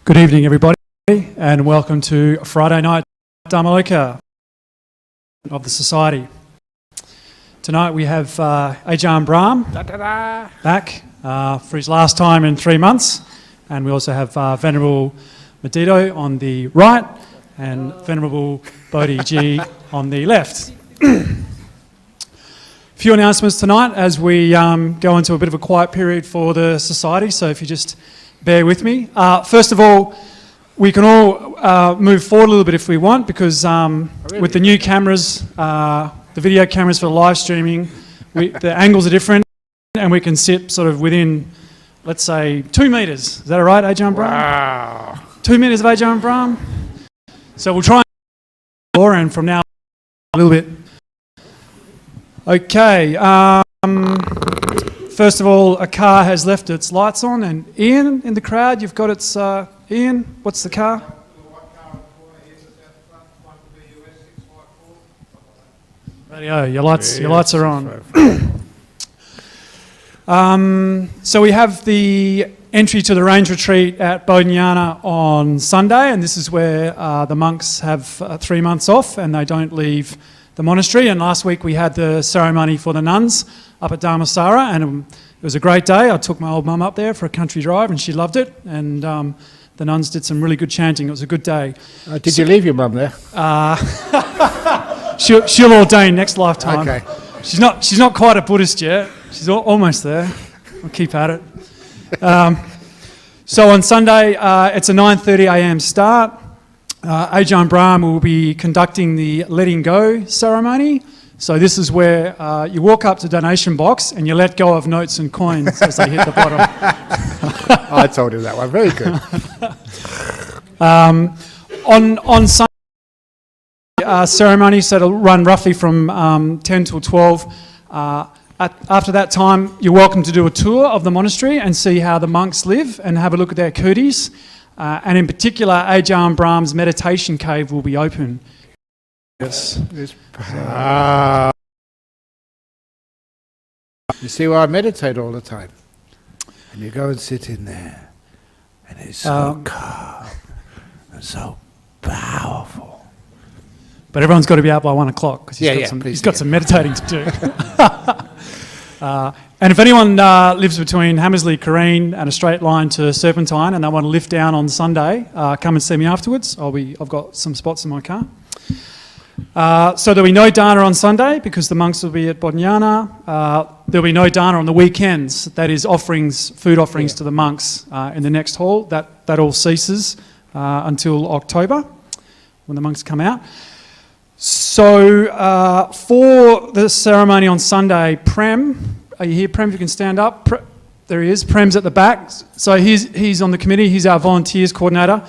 Good evening, everybody, and welcome to Friday night Dharmaloka of the Society. Tonight we have Ajahn Brahm back for his last time in 3 months, and we also have Venerable Medito on the right and Venerable Bodhi G on the left. Few announcements tonight as we go into a bit of a quiet period for the Society, so if you just bear with me. First of all, we can all move forward a little bit if we want, because with the new cameras, the video cameras for live streaming, the angles are different, and we can sit sort of within, let's say, 2 metres. Is that all right, Ajahn Brahm? Wow. 2 metres of Ajahn Brahm. So we'll try and from now a little bit. Okay. First of all, a car has left its lights on, and Ian in the crowd, you've got its, Ian, what's the car? Radio, your lights are on. So we have the entry to the range retreat at Bodhinyana on Sunday, and this is where the monks have 3 months off and they don't leave the monastery. And last week we had the ceremony for the nuns up at Dharmasara, and it was a great day. I took my old mum up there for a country drive and she loved it, and the nuns did some really good chanting. It was a good day. Did you leave your mum there? She'll ordain next lifetime. Okay. She's not quite a Buddhist yet. She's almost there. I'll keep at it. So on Sunday, it's a 9:30 a.m. start. Ajahn Brahm will be conducting the letting go ceremony. So this is where you walk up to donation box and you let go of notes and coins as they hit the bottom. I told him that one. Very good. On Sunday, ceremony, so it'll run roughly from 10 till 12. After that time, you're welcome to do a tour of the monastery and see how the monks live and have a look at their kutis. And in particular, Ajahn Brahm's meditation cave will be open. Yes. You see why I meditate all the time? And you go and sit in there, and it's so calm and so powerful. But everyone's got to be out by 1 o'clock because he's got some meditating to do. And if anyone lives between Hammersley, Careen and a straight line to Serpentine and they want to lift down on Sunday, come and see me afterwards. I've got some spots in my car. So there'll be no dana on Sunday because the monks will be at Bodhinyana. There'll be no dana on the weekends. That is food offerings to the monks in the next hall. That all ceases until October when the monks come out. So for the ceremony on Sunday, Prem, are you here, Prem? If you can stand up. There he is. Prem's at the back. So he's on the committee. He's our volunteers coordinator.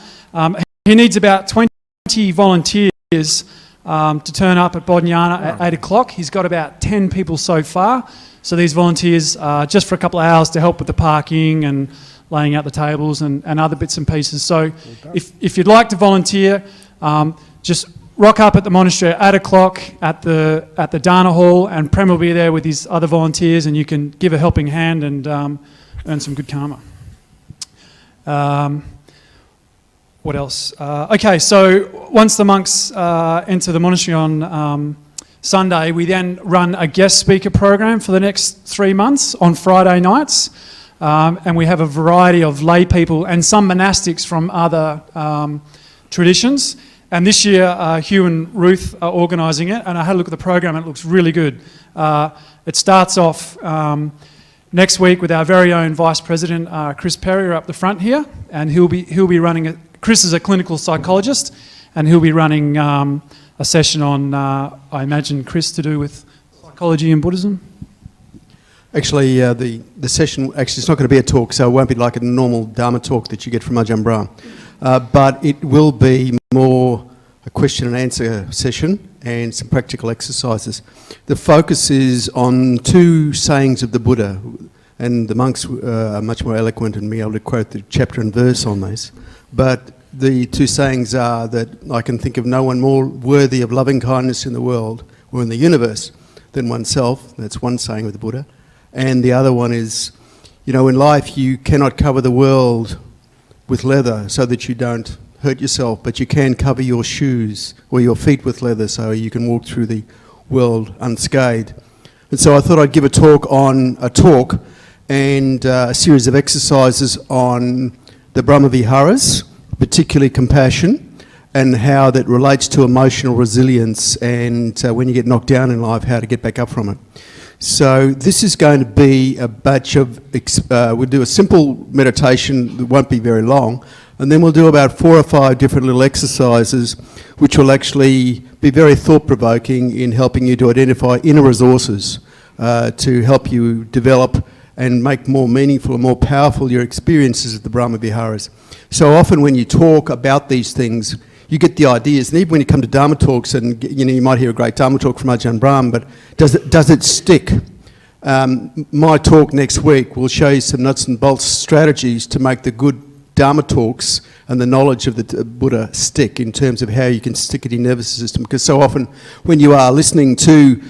He needs about 20 volunteers to turn up at Bodhinyana at 8 o'clock. He's got about 10 people so far. So these volunteers just for a couple of hours to help with the parking and laying out the tables and other bits and pieces. So if you'd like to volunteer, just rock up at the monastery at 8 o'clock at the Dana Hall, and Prem will be there with his other volunteers, and you can give a helping hand and earn some good karma. What else? Okay, so once the monks enter the monastery on Sunday, we then run a guest speaker program for the next 3 months on Friday nights, and we have a variety of lay people and some monastics from other traditions. And this year, Hugh and Ruth are organising it, and I had a look at the program and it looks really good. It starts off next week with our very own Vice President, Chris Perry, up the front here, and he'll be running it. Chris is a clinical psychologist, and he'll be running a session on, I imagine, Chris, to do with psychology and Buddhism. Actually, the session, it's not going to be a talk, so it won't be like a normal Dharma talk that you get from Ajahn Brahm. But it will be more a question and answer session and some practical exercises. The focus is on 2 sayings of the Buddha, and the monks are much more eloquent and be able to quote the chapter and verse on this. But the 2 sayings are that I can think of no one more worthy of loving kindness in the world or in the universe than oneself. That's one saying of the Buddha. And the other one is, in life you cannot cover the world with leather so that you don't hurt yourself, but you can cover your shoes or your feet with leather so you can walk through the world unscathed. And so I thought I'd give a talk and a series of exercises on the Brahmaviharas, particularly compassion, and how that relates to emotional resilience and when you get knocked down in life, how to get back up from it. So this is going to be a batch of, we'll do a simple meditation that won't be very long, and then we'll do about 4 or 5 different little exercises which will actually be very thought-provoking in helping you to identify inner resources to help you develop and make more meaningful and more powerful your experiences of the Brahmaviharas. So often when you talk about these things, you get the ideas, and even when you come to Dharma talks, and you might hear a great Dharma talk from Ajahn Brahm, but does it stick? My talk next week will show you some nuts and bolts strategies to make the good Dharma talks and the knowledge of the Buddha stick in terms of how you can stick it in your nervous system. Because so often when you are listening to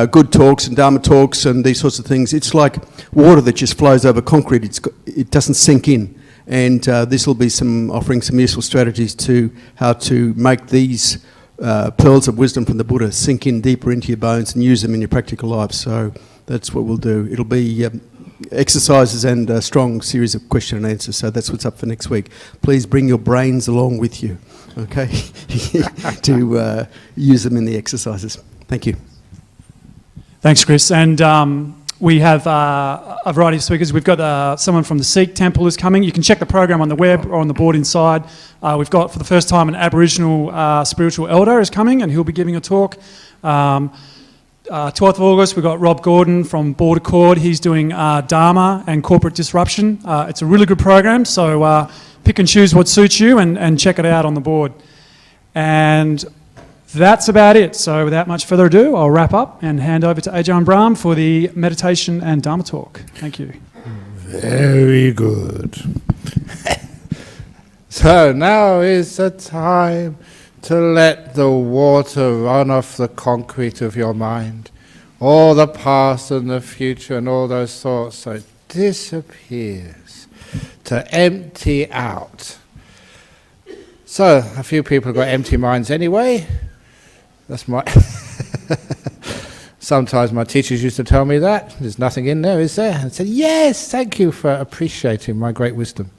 good talks and Dharma talks and these sorts of things, it's like water that just flows over concrete. It doesn't sink in. And this will be offering some useful strategies to how to make these pearls of wisdom from the Buddha sink in deeper into your bones and use them in your practical life. So that's what we'll do. It'll be exercises and a strong series of question and answers. So that's what's up for next week. Please bring your brains along with you, okay, to use them in the exercises. Thank you. Thanks, Chris. And we have a variety of speakers. We've got someone from the Sikh temple who's coming. You can check the program on the web or on the board inside. We've got, for the first time, an Aboriginal spiritual elder is coming, and he'll be giving a talk. 12th of August, we've got Rob Gordon from Board Accord. He's doing Dharma and corporate disruption. It's a really good program, so pick and choose what suits you and check it out on the board. And that's about it. So without much further ado, I'll wrap up and hand over to Ajahn Brahm for the meditation and Dharma talk. Thank you. Very good. So now is the time to let the water run off the concrete of your mind. All the past and the future and all those thoughts, so it disappears. To empty out. So, a few people have got empty minds anyway. That's my... Sometimes my teachers used to tell me that. There's nothing in there, is there? And I said, yes, thank you for appreciating my great wisdom.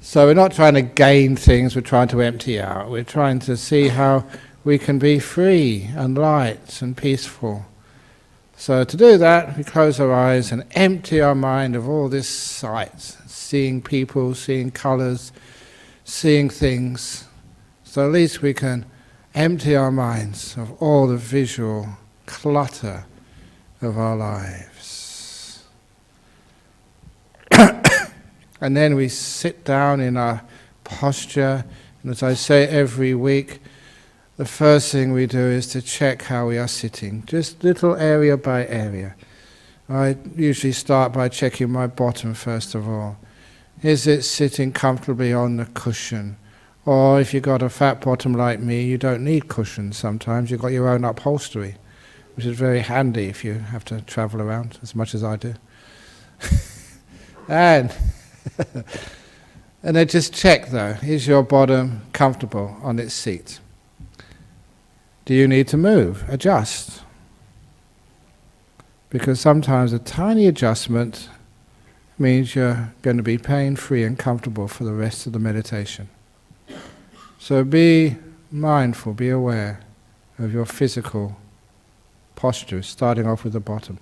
So we're not trying to gain things, we're trying to empty out. We're trying to see how we can be free and light and peaceful. So to do that, we close our eyes and empty our mind of all this sights, seeing people, seeing colours, seeing things. So at least we can empty our minds of all the visual clutter of our lives. And then we sit down in our posture, and as I say every week, the first thing we do is to check how we are sitting, just little area by area. I usually start by checking my bottom first of all. Is it sitting comfortably on the cushion? Or if you've got a fat bottom like me, you don't need cushions sometimes, you've got your own upholstery, which is very handy if you have to travel around as much as I do. And then just check though, is your bottom comfortable on its seat? Do you need to move, adjust? Because sometimes a tiny adjustment means you're going to be pain-free and comfortable for the rest of the meditation. So be mindful, be aware of your physical posture, starting off with the bottom.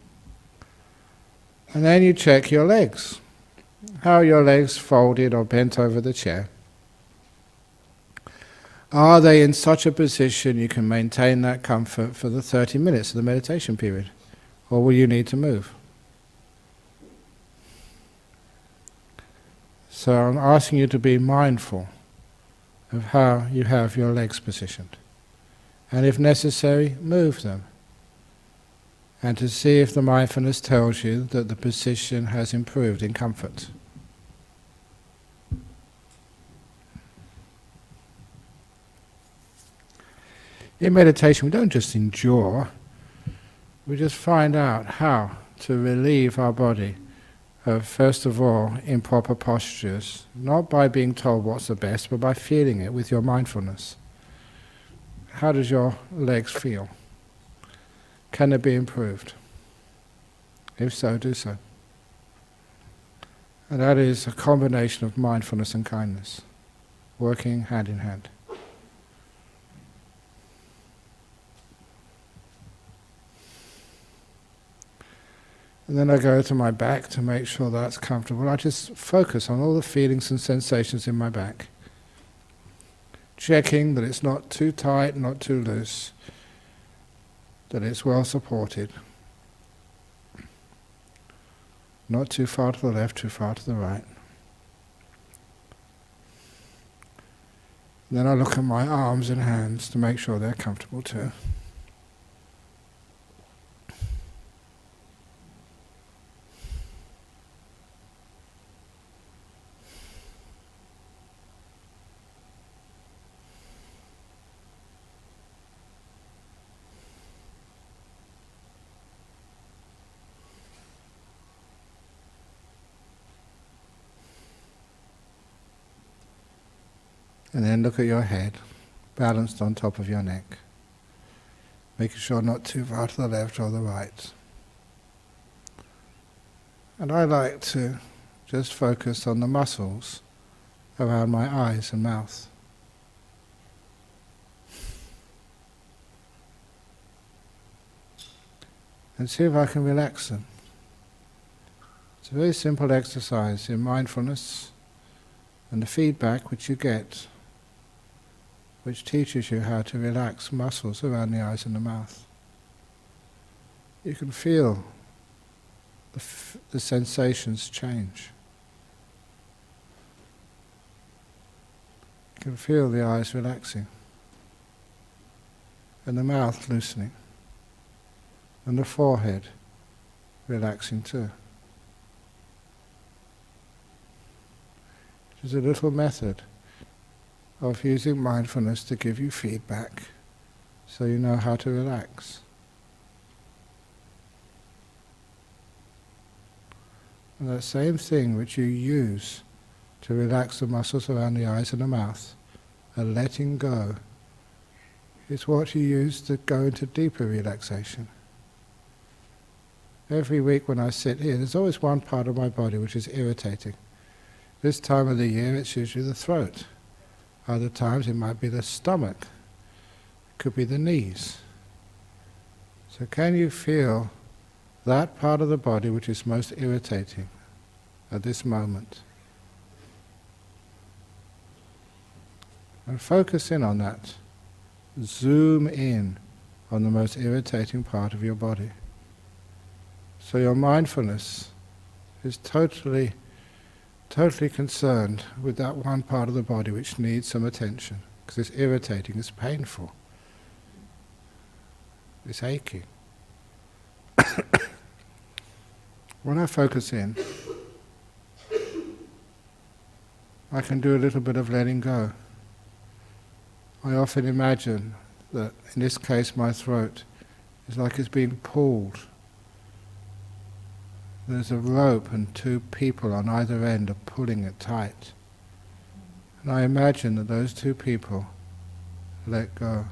And then you check your legs. How are your legs folded or bent over the chair? Are they in such a position you can maintain that comfort for the 30 minutes of the meditation period? Or will you need to move? So I'm asking you to be mindful of how you have your legs positioned. And if necessary, move them. And to see if the mindfulness tells you that the position has improved in comfort. In meditation, we don't just endure, we just find out how to relieve our body of, first of all, improper postures, not by being told what's the best, but by feeling it with your mindfulness. How does your legs feel? Can it be improved? If so, do so. And that is a combination of mindfulness and kindness, working hand in hand. And then I go to my back to make sure that's comfortable. I just focus on all the feelings and sensations in my back, checking that it's not too tight, not too loose, that it's well supported, not too far to the left, too far to the right. Then I look at my arms and hands to make sure they're comfortable too. And then look at your head, balanced on top of your neck, making sure not too far to the left or the right. And I like to just focus on the muscles around my eyes and mouth. And see if I can relax them. It's a very simple exercise in mindfulness, and the feedback which you get, which teaches you how to relax muscles around the eyes and the mouth. You can feel the sensations change. You can feel the eyes relaxing, and the mouth loosening, and the forehead relaxing too. It is a little method of using mindfulness to give you feedback so you know how to relax. And that same thing which you use to relax the muscles around the eyes and the mouth, and letting go, is what you use to go into deeper relaxation. Every week when I sit here, there's always one part of my body which is irritating. This time of the year it's usually the throat. Other times it might be the stomach. It could be the knees. So can you feel that part of the body which is most irritating at this moment? And focus in on that. Zoom in on the most irritating part of your body. So your mindfulness is totally concerned with that one part of the body which needs some attention, because it's irritating, it's painful, it's aching. When I focus in, I can do a little bit of letting go. I often imagine that, in this case, my throat is like it's being pulled. There's a rope and two people on either end are pulling it tight. And I imagine that those two people let go.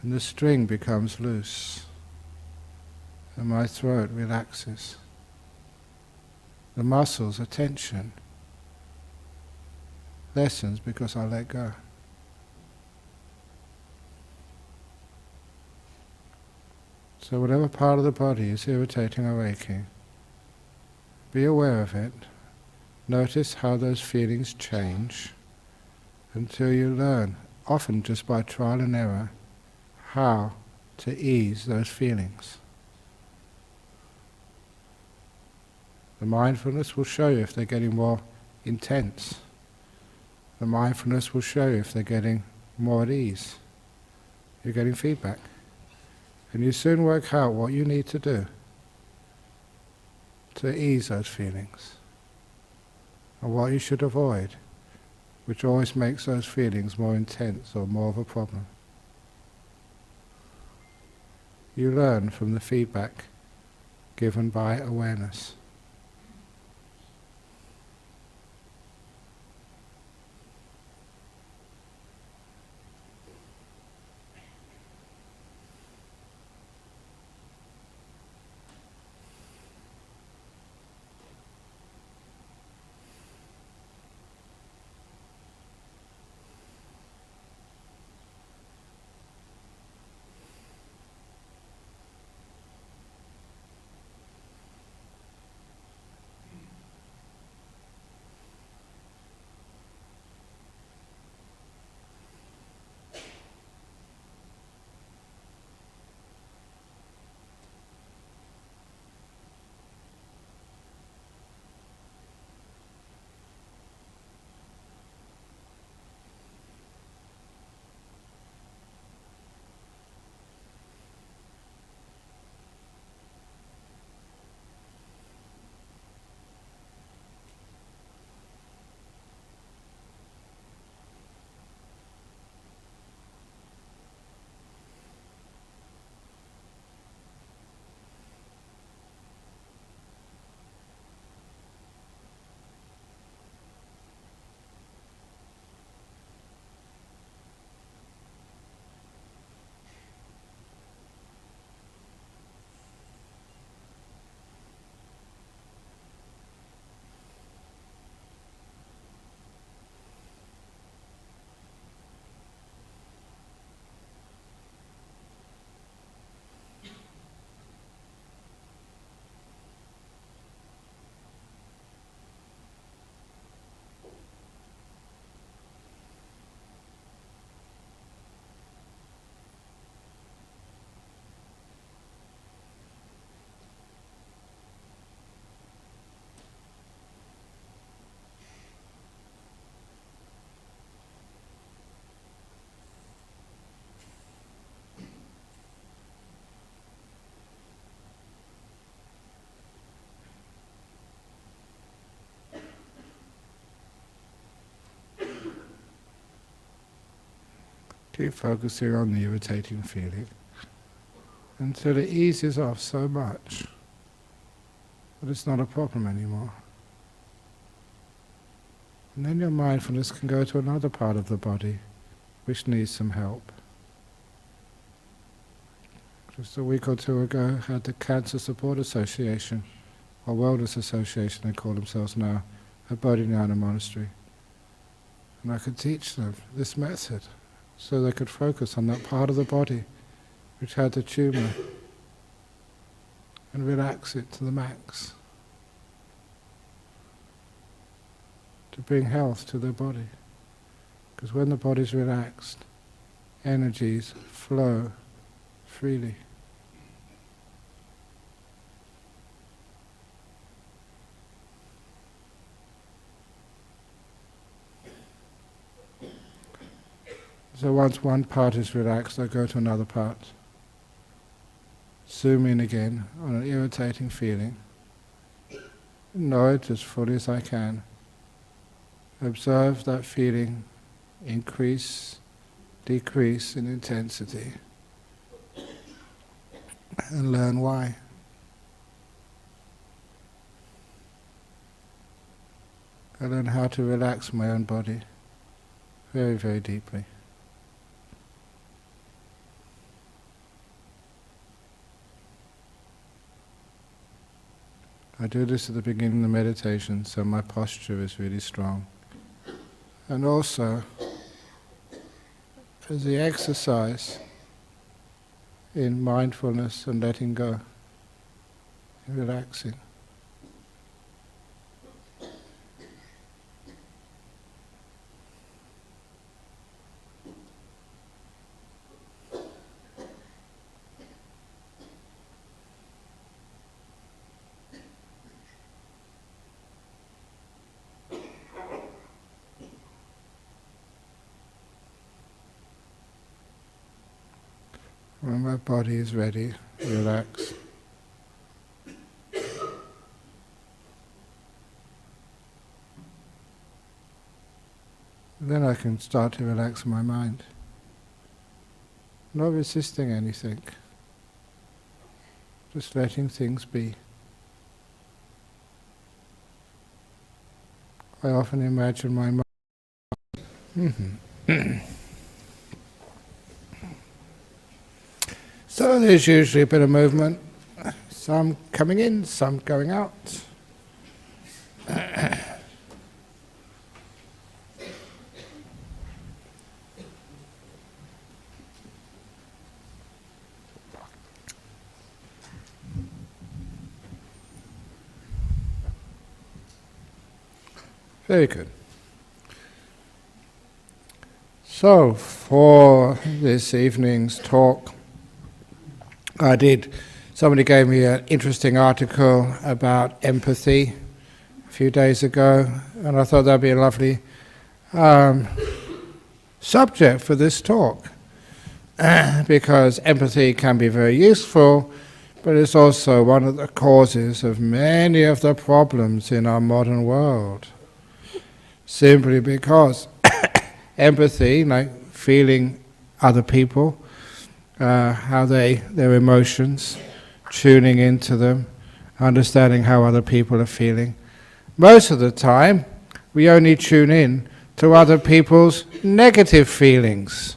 And the string becomes loose. And my throat relaxes. The muscles, the tension, lessens because I let go. So whatever part of the body is irritating or aching, be aware of it. Notice how those feelings change until you learn, often just by trial and error, how to ease those feelings. The mindfulness will show you if they're getting more intense. The mindfulness will show you if they're getting more at ease. You're getting feedback. And you soon work out what you need to do to ease those feelings, and what you should avoid, which always makes those feelings more intense or more of a problem. You learn from the feedback given by awareness. Keep focusing on the irritating feeling until it eases off so much that it's not a problem anymore. And then your mindfulness can go to another part of the body which needs some help. Just a week or two ago, I had the Cancer Support Association, or Wellness Association they call themselves now, at Bodhinyana Monastery. And I could teach them this method so they could focus on that part of the body which had the tumour and relax it to the max, to bring health to their body. Because when the body's relaxed, energies flow freely. So once one part is relaxed, I go to another part. Zoom in again on an irritating feeling. Know it as fully as I can. Observe that feeling increase, decrease in intensity, and learn why. I learn how to relax my own body very, very deeply. I do this at the beginning of the meditation, so my posture is really strong. And also, as the exercise in mindfulness and letting go, and relaxing. When my body is ready, relax. Then I can start to relax my mind. Not resisting anything. Just letting things be. I often imagine my mother. So there's usually a bit of movement. Some coming in, some going out. Very good. So, for this evening's talk, somebody gave me an interesting article about empathy a few days ago, and I thought that'd be a lovely subject for this talk, because empathy can be very useful, but it's also one of the causes of many of the problems in our modern world. Simply because empathy, like feeling other people, how their emotions, tuning into them, understanding how other people are feeling. Most of the time, we only tune in to other people's negative feelings.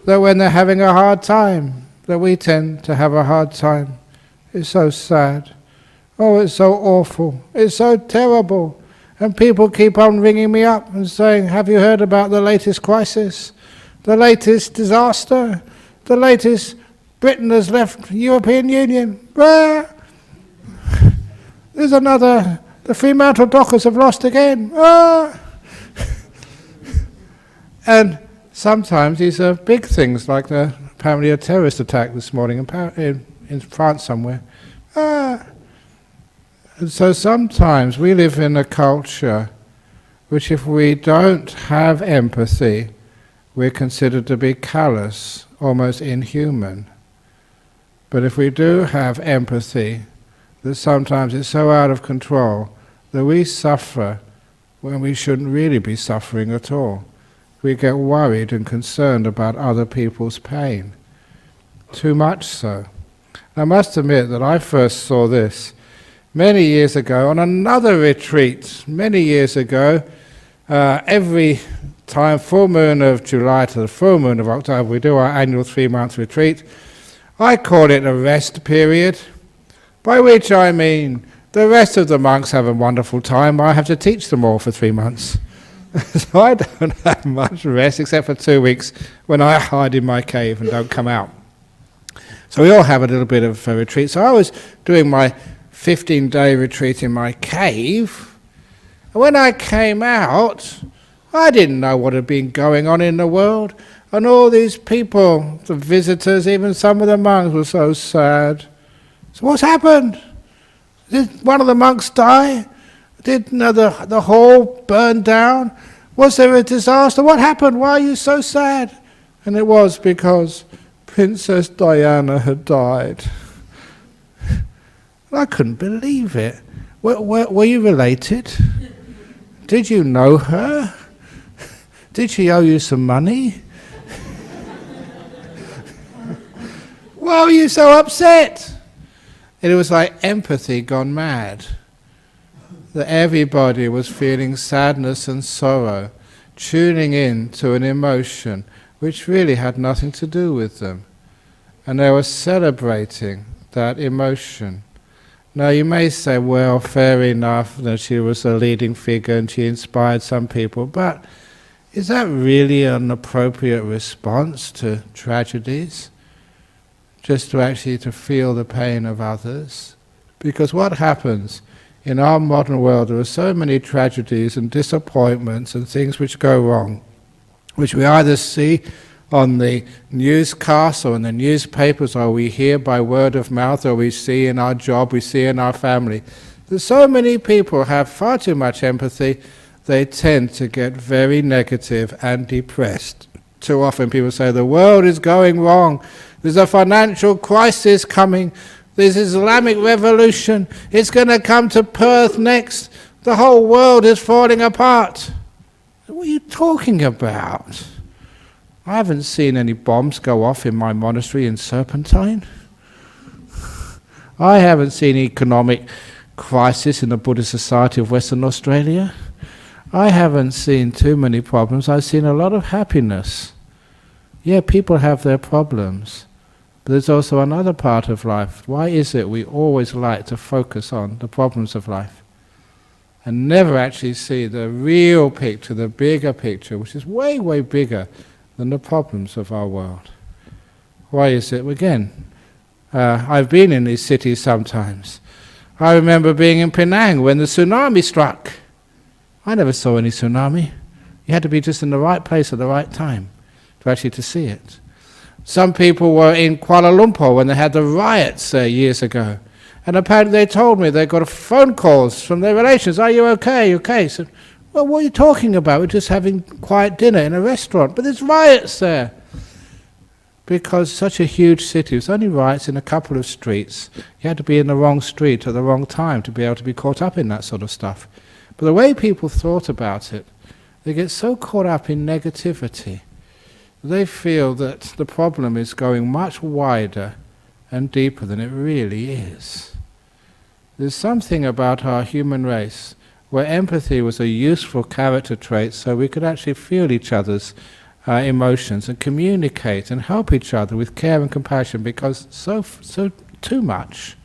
That when they're having a hard time, that we tend to have a hard time. It's so sad. Oh, it's so awful. It's so terrible. And people keep on ringing me up and saying, have you heard about the latest crisis? The latest disaster? The latest Britain has left the European Union? There's another, the Fremantle Dockers have lost again. And sometimes these are big things, like apparently a terrorist attack this morning in France somewhere. And so sometimes we live in a culture which, if we don't have empathy, we're considered to be callous, almost inhuman. But if we do have empathy, that sometimes it's so out of control that we suffer when we shouldn't really be suffering at all. We get worried and concerned about other people's pain. Too much so. I must admit that I first saw this many years ago on another retreat. Many years ago, every time, full moon of July to the full moon of October, we do our annual 3-month retreat. I call it a rest period, by which I mean the rest of the monks have a wonderful time. I have to teach them all for 3 months. So I don't have much rest except for 2 weeks when I hide in my cave and don't come out. So we all have a little bit of a retreat. So I was doing my 15-day retreat in my cave, and when I came out, I didn't know what had been going on in the world, and all these people, the visitors, even some of the monks, were so sad. So what's happened? Did one of the monks die? Did the hall burn down? Was there a disaster? What happened? Why are you so sad? And it was because Princess Diana had died. I couldn't believe it. Were you related? Did you know her? Did she owe you some money? Why were you so upset? And it was like empathy gone mad. That everybody was feeling sadness and sorrow, tuning in to an emotion which really had nothing to do with them. And they were celebrating that emotion. Now you may say, well, fair enough that she was a leading figure and she inspired some people, but is that really an appropriate response to tragedies? Just to actually to feel the pain of others? Because what happens in our modern world, there are so many tragedies and disappointments and things which go wrong, which we either see on the newscasts or in the newspapers, or we hear by word of mouth, or we see in our job, we see in our family. There's so many people have far too much empathy, they tend to get very negative and depressed. Too often people say, the world is going wrong, there's a financial crisis coming, there's Islamic revolution, it's going to come to Perth next, the whole world is falling apart. What are you talking about? I haven't seen any bombs go off in my monastery in Serpentine. I haven't seen economic crisis in the Buddhist Society of Western Australia. I haven't seen too many problems. I've seen a lot of happiness. Yeah, people have their problems. But there's also another part of life. Why is it we always like to focus on the problems of life and never actually see the real picture, the bigger picture, which is way, way bigger than the problems of our world? Why is it? Again, I've been in these cities sometimes. I remember being in Penang when the tsunami struck. I never saw any tsunami. You had to be just in the right place at the right time to see it. Some people were in Kuala Lumpur when they had the riots there years ago. And apparently they told me they got phone calls from their relations. Are you okay? Okay. So, well, what are you talking about? We're just having quiet dinner in a restaurant. But there's riots there. Because such a huge city, it's only riots in a couple of streets. You had to be in the wrong street at the wrong time to be able to be caught up in that sort of stuff. But the way people thought about it, they get so caught up in negativity. They feel that the problem is going much wider and deeper than it really is. There's something about our human race where empathy was a useful character trait so we could actually feel each other's emotions and communicate and help each other with care and compassion, because so too much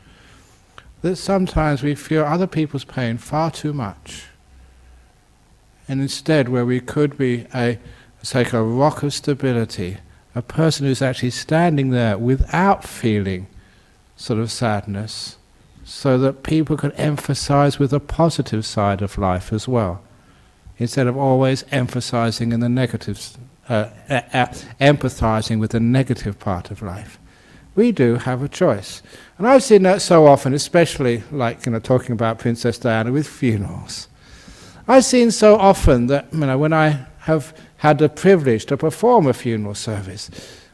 that sometimes we feel other people's pain far too much. And instead, where we could be a rock of stability, a person who's actually standing there without feeling sort of sadness, so that people can emphasize with the positive side of life as well, instead of always emphasizing in the negatives, empathizing with the negative part of life. We do have a choice. And I've seen that so often, especially like talking about Princess Diana with funerals. I've seen so often that when I have had the privilege to perform a funeral service,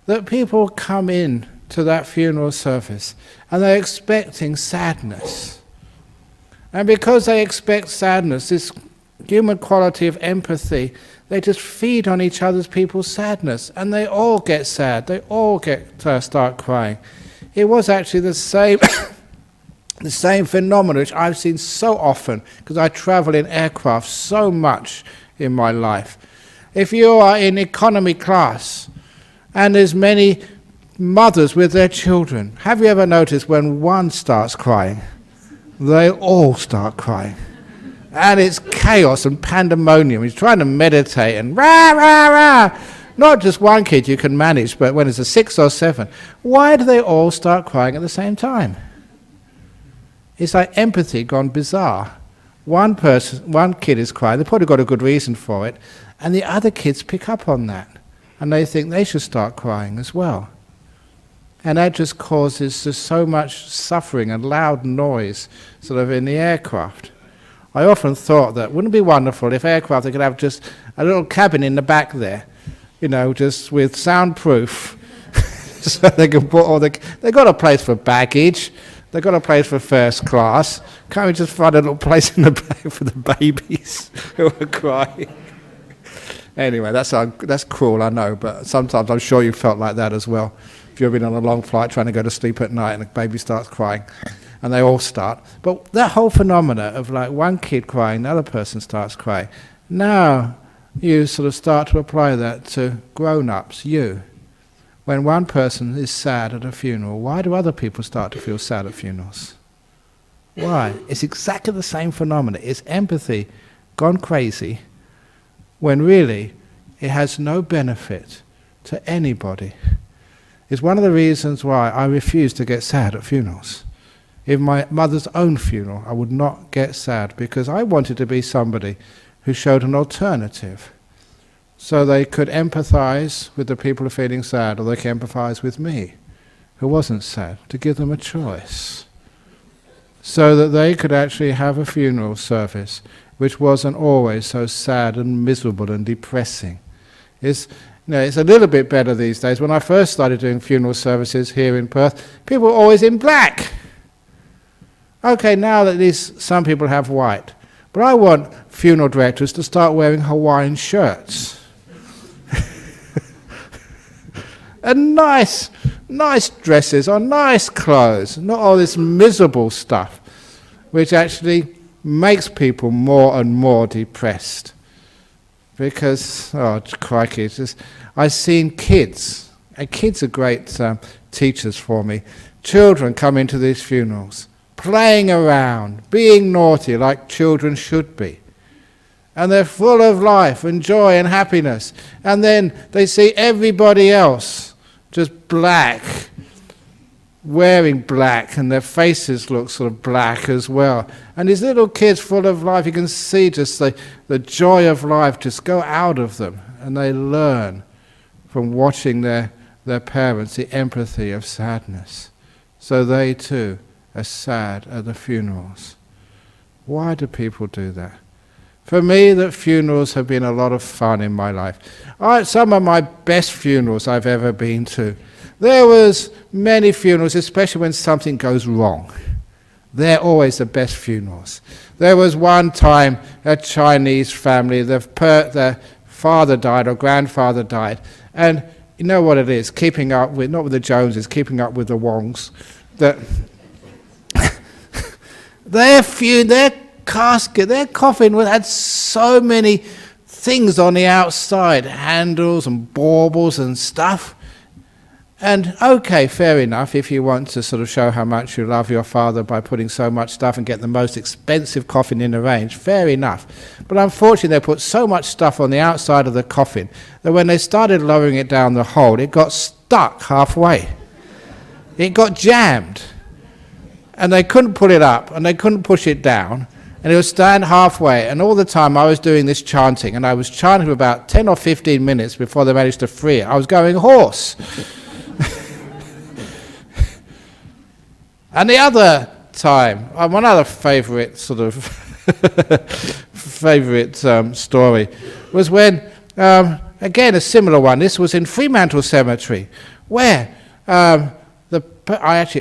that people come in to that funeral service and they're expecting sadness. And because they expect sadness, this human quality of empathy, they just feed on each other's people's sadness, and they all get sad, they all start crying. It was actually the same the same phenomenon which I've seen so often, because I travel in aircraft so much in my life. If you are in economy class and there's many mothers with their children, have you ever noticed when one starts crying, they all start crying? And it's chaos and pandemonium. He's trying to meditate and rah, rah, rah. Not just one kid you can manage, but when it's a 6 or 7, why do they all start crying at the same time? It's like empathy gone bizarre. One kid is crying, they've probably got a good reason for it, and the other kids pick up on that, and they think they should start crying as well. And that just causes just so much suffering and loud noise sort of in the aircraft. I often thought that wouldn't it be wonderful if aircraft, they could have just a little cabin in the back there, just with soundproof, so they can put all they've got a place for baggage, they've got a place for first class. Can't we just find a little place in the back for the babies who are crying? Anyway, that's cruel, I know, but sometimes I'm sure you felt like that as well. If you've been on a long flight trying to go to sleep at night and the baby starts crying, and they all start. But that whole phenomena of like one kid crying, the other person starts crying, now you sort of start to apply that to grown-ups, you. When one person is sad at a funeral, why do other people start to feel sad at funerals? Why? It's exactly the same phenomena. It's empathy gone crazy, when really it has no benefit to anybody. It's one of the reasons why I refuse to get sad at funerals. In my mother's own funeral, I would not get sad, because I wanted to be somebody who showed an alternative. So they could empathize with the people who are feeling sad, or they could empathize with me, who wasn't sad, to give them a choice. So that they could actually have a funeral service which wasn't always so sad and miserable and depressing. It's a little bit better these days. When I first started doing funeral services here in Perth, people were always in black. Okay, now at least some people have white. But I want funeral directors to start wearing Hawaiian shirts. And nice dresses or nice clothes, not all this miserable stuff, which actually makes people more and more depressed. because, oh crikey, I've seen kids, and kids are great teachers for me. Children come into these funerals, playing around, being naughty like children should be. And they're full of life and joy and happiness. And then they see everybody else just black, wearing black, and their faces look sort of black as well. And these little kids full of life, you can see just the joy of life just go out of them. And they learn from watching their parents the empathy of sadness. So they too are sad at the funerals. Why do people do that? For me, the funerals have been a lot of fun in my life. Some of my best funerals I've ever been to. There was many funerals, especially when something goes wrong. They're always the best funerals. There was one time a Chinese family, their father died or grandfather died, and you know what it is, keeping up with, not with the Joneses, keeping up with the Wongs, that their casket, their coffin had so many things on the outside, handles and baubles and stuff. And okay, fair enough, if you want to sort of show how much you love your father by putting so much stuff and get the most expensive coffin in the range, fair enough. But unfortunately they put so much stuff on the outside of the coffin that when they started lowering it down the hole, it got stuck halfway. It got jammed. And they couldn't pull it up and they couldn't push it down. And it would stand halfway, and all the time I was doing this chanting, and I was chanting for about 10 or 15 minutes before they managed to free it. I was going hoarse. And the other time, one other favourite sort of story was when, again a similar one, this was in Fremantle Cemetery, where it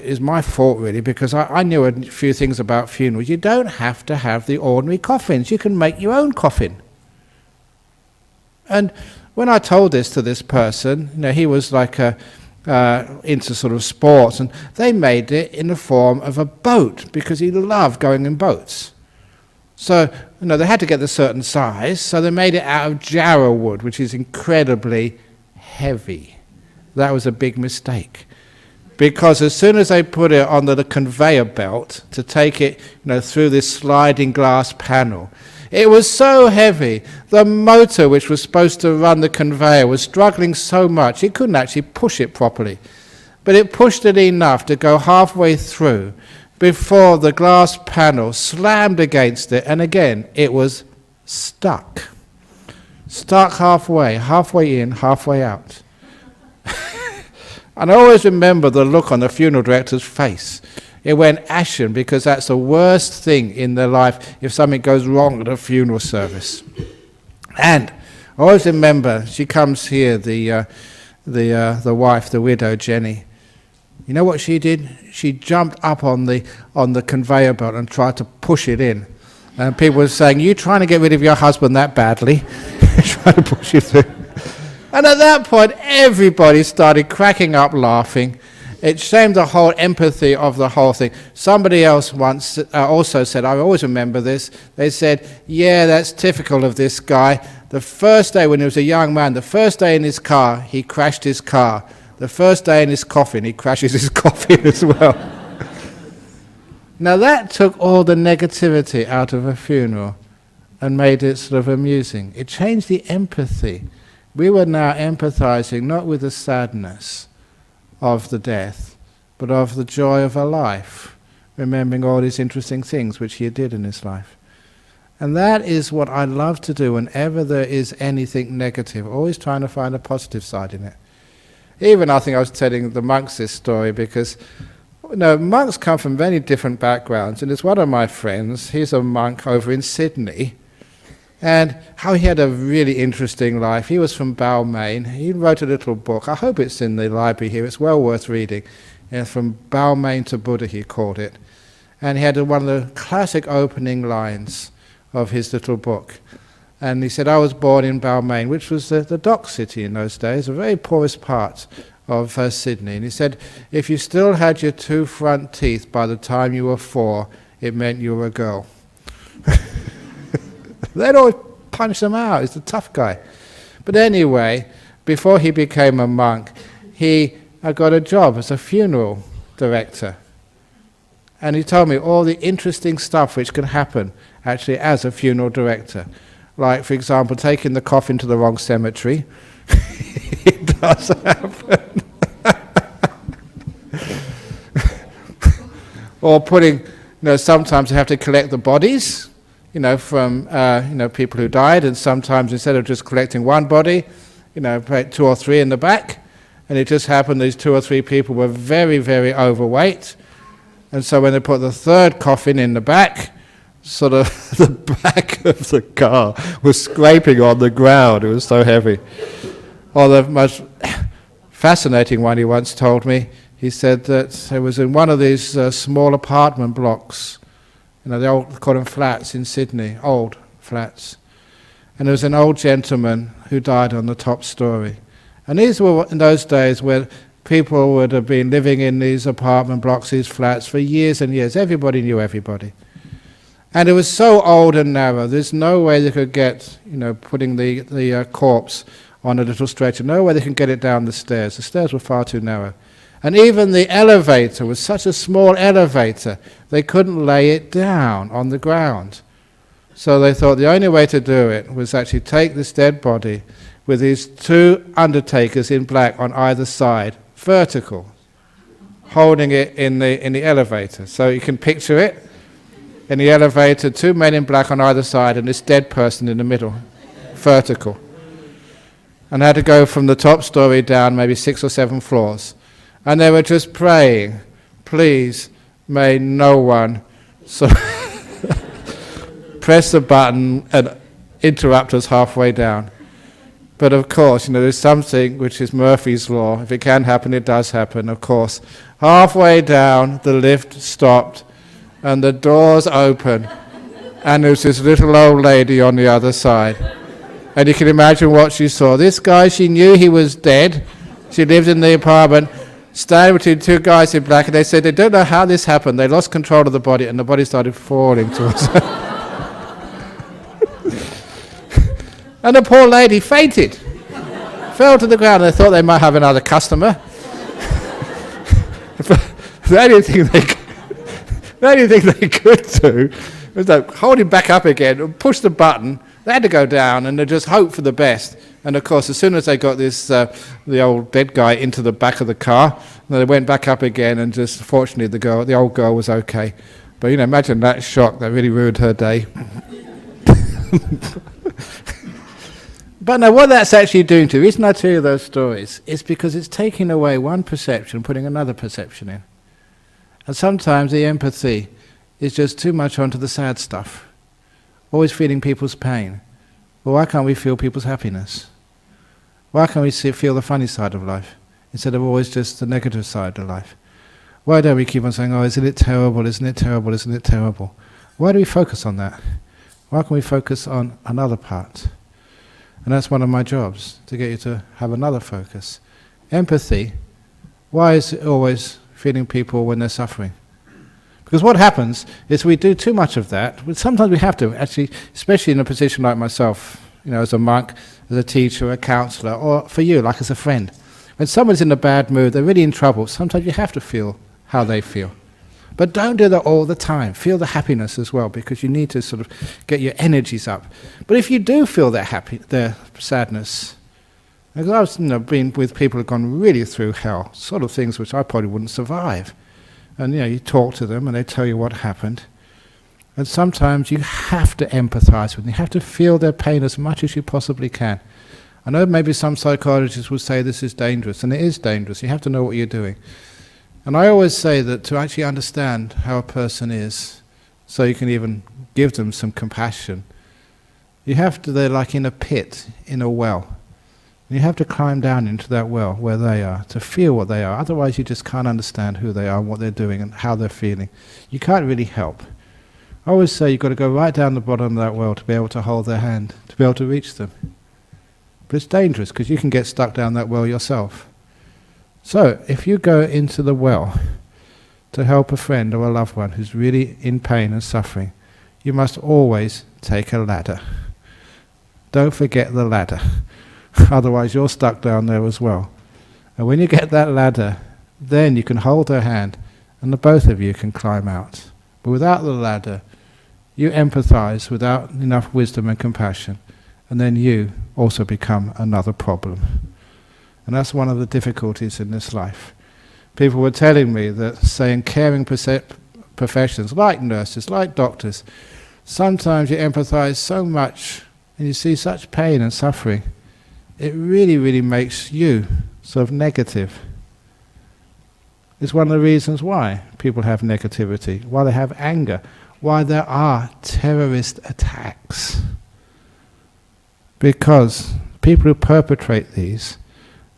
was my fault really, because I knew a few things about funerals. You don't have to have the ordinary coffins. You can make your own coffin. And when I told this to this person, he was like into sort of sports, and they made it in the form of a boat because he loved going in boats. So, they had to get a certain size, so they made it out of jarrah wood, which is incredibly heavy. That was a big mistake. Because as soon as they put it on the conveyor belt to take it through this sliding glass panel, it was so heavy, the motor which was supposed to run the conveyor was struggling so much, it couldn't actually push it properly. But it pushed it enough to go halfway through before the glass panel slammed against it, and again, it was stuck. Stuck halfway in, halfway out. And I always remember the look on the funeral director's face. It went ashen, because that's the worst thing in their life if something goes wrong at a funeral service. And I always remember, she comes here, the wife, the widow, Jenny. You know what she did? She jumped up on the conveyor belt and tried to push it in. And people were saying, "You trying to get rid of your husband that badly?" Trying to push it through. And at that point, everybody started cracking up laughing. It shamed the whole empathy of the whole thing. Somebody else once also said, I always remember this, they said, "Yeah, that's typical of this guy. The first day when he was a young man, the first day in his car, he crashed his car. The first day in his coffin, he crashes his coffin as well." Now that took all the negativity out of a funeral and made it sort of amusing. It changed the empathy. We were now empathizing not with the sadness of the death, but of the joy of a life, remembering all these interesting things which he did in his life. And that is what I love to do whenever there is anything negative, always trying to find a positive side in it. Even I think I was telling the monks this story because monks come from many different backgrounds, and it's one of my friends, he's a monk over in Sydney, and how he had a really interesting life. He was from Balmain. He wrote a little book. I hope it's in the library here. It's well worth reading. From Balmain to Buddha, he called it. And he had one of the classic opening lines of his little book. And he said, "I was born in Balmain," which was the dock city in those days, the very poorest part of Sydney. And he said, "If you still had your 2 front teeth by the time you were 4, it meant you were a girl." They'd always punch them out. He's the tough guy. But anyway, before he became a monk, he got a job as a funeral director. And he told me all the interesting stuff which can happen actually as a funeral director. Like, for example, taking the coffin to the wrong cemetery. It does happen. Or putting, sometimes you have to collect the bodies, from, people who died, and sometimes instead of just collecting one body, put 2 or 3 in the back, and it just happened these 2 or 3 people were very, very overweight, and so when they put the 3rd coffin in the back, sort of the back of the car was scraping on the ground. It was so heavy. Or the most fascinating one he once told me, he said that it was in one of these small apartment blocks, they call them flats in Sydney, old flats. And there was an old gentleman who died on the top story. And these were in those days where people would have been living in these apartment blocks, these flats, for years and years. Everybody knew everybody. And it was so old and narrow, there's no way they could get, putting the corpse on a little stretcher, no way they can get it down the stairs. The stairs were far too narrow. And even the elevator was such a small elevator, they couldn't lay it down on the ground. So they thought the only way to do it was actually take this dead body with these 2 undertakers in black on either side, vertical, holding it in the elevator. So you can picture it. In the elevator, 2 men in black on either side and this dead person in the middle, vertical. And had to go from the top story down maybe 6 or 7 floors. And they were just praying, please, may no one press the button and interrupt us halfway down. But of course, there's something which is Murphy's Law. If it can happen, it does happen, of course. Halfway down, the lift stopped, and the doors opened, and there was this little old lady on the other side. And you can imagine what she saw. This guy, she knew he was dead. She lived in the apartment, standing between 2 guys in black, and they said they don't know how this happened. They lost control of the body, and the body started falling towards her. And the poor lady fainted, fell to the ground. They thought they might have another customer. The only thing they could do was hold him back up again, push the button. They had to go down and they just hope for the best. And of course, as soon as they got the old dead guy into the back of the car, they went back up again, and just fortunately the old girl was okay. But imagine that shock. That really ruined her day. But now what that's actually doing to, the reason I tell you those stories, is because it's taking away one perception and putting another perception in. And sometimes the empathy is just too much onto the sad stuff. Always feeling people's pain. Well, why can't we feel people's happiness? Why can't we feel the funny side of life, instead of always just the negative side of life? Why don't we keep on saying, oh, isn't it terrible, isn't it terrible, isn't it terrible? Why do we focus on that? Why can't we focus on another part? And that's one of my jobs, to get you to have another focus. Empathy. Why is it always feeling people when they're suffering? Because what happens is we do too much of that. Sometimes we have to, actually, especially in a position like myself, as a monk, as a teacher, a counselor, or for you, like as a friend. When someone's in a bad mood, they're really in trouble, sometimes you have to feel how they feel. But don't do that all the time. Feel the happiness as well, because you need to sort of get your energies up. But if you do feel their sadness, because I've been with people who've gone really through hell, sort of things which I probably wouldn't survive. And you talk to them and they tell you what happened. And sometimes you have to empathize with them. You have to feel their pain as much as you possibly can. I know maybe some psychologists would say this is dangerous, and it is dangerous. You have to know what you're doing. And I always say that to actually understand how a person is, so you can even give them some compassion, they're like in a pit, in a well. And you have to climb down into that well where they are, to feel what they are. Otherwise you just can't understand who they are and what they're doing and how they're feeling. You can't really help. I always say you've got to go right down the bottom of that well to be able to hold their hand, to be able to reach them. But it's dangerous because you can get stuck down that well yourself. So, if you go into the well to help a friend or a loved one who's really in pain and suffering, you must always take a ladder. don't forget the ladder. Otherwise you're stuck down there as well. And when you get that ladder, then you can hold her hand and the both of you can climb out. But without the ladder, you empathize without enough wisdom and compassion, and then you also become another problem. And that's one of the difficulties in this life. People were telling me that, say, in caring professions, like nurses, like doctors, sometimes you empathize so much and you see such pain and suffering, it really, really makes you sort of negative. It's one of the reasons why people have negativity, why they have anger, why there are terrorist attacks. Because people who perpetrate these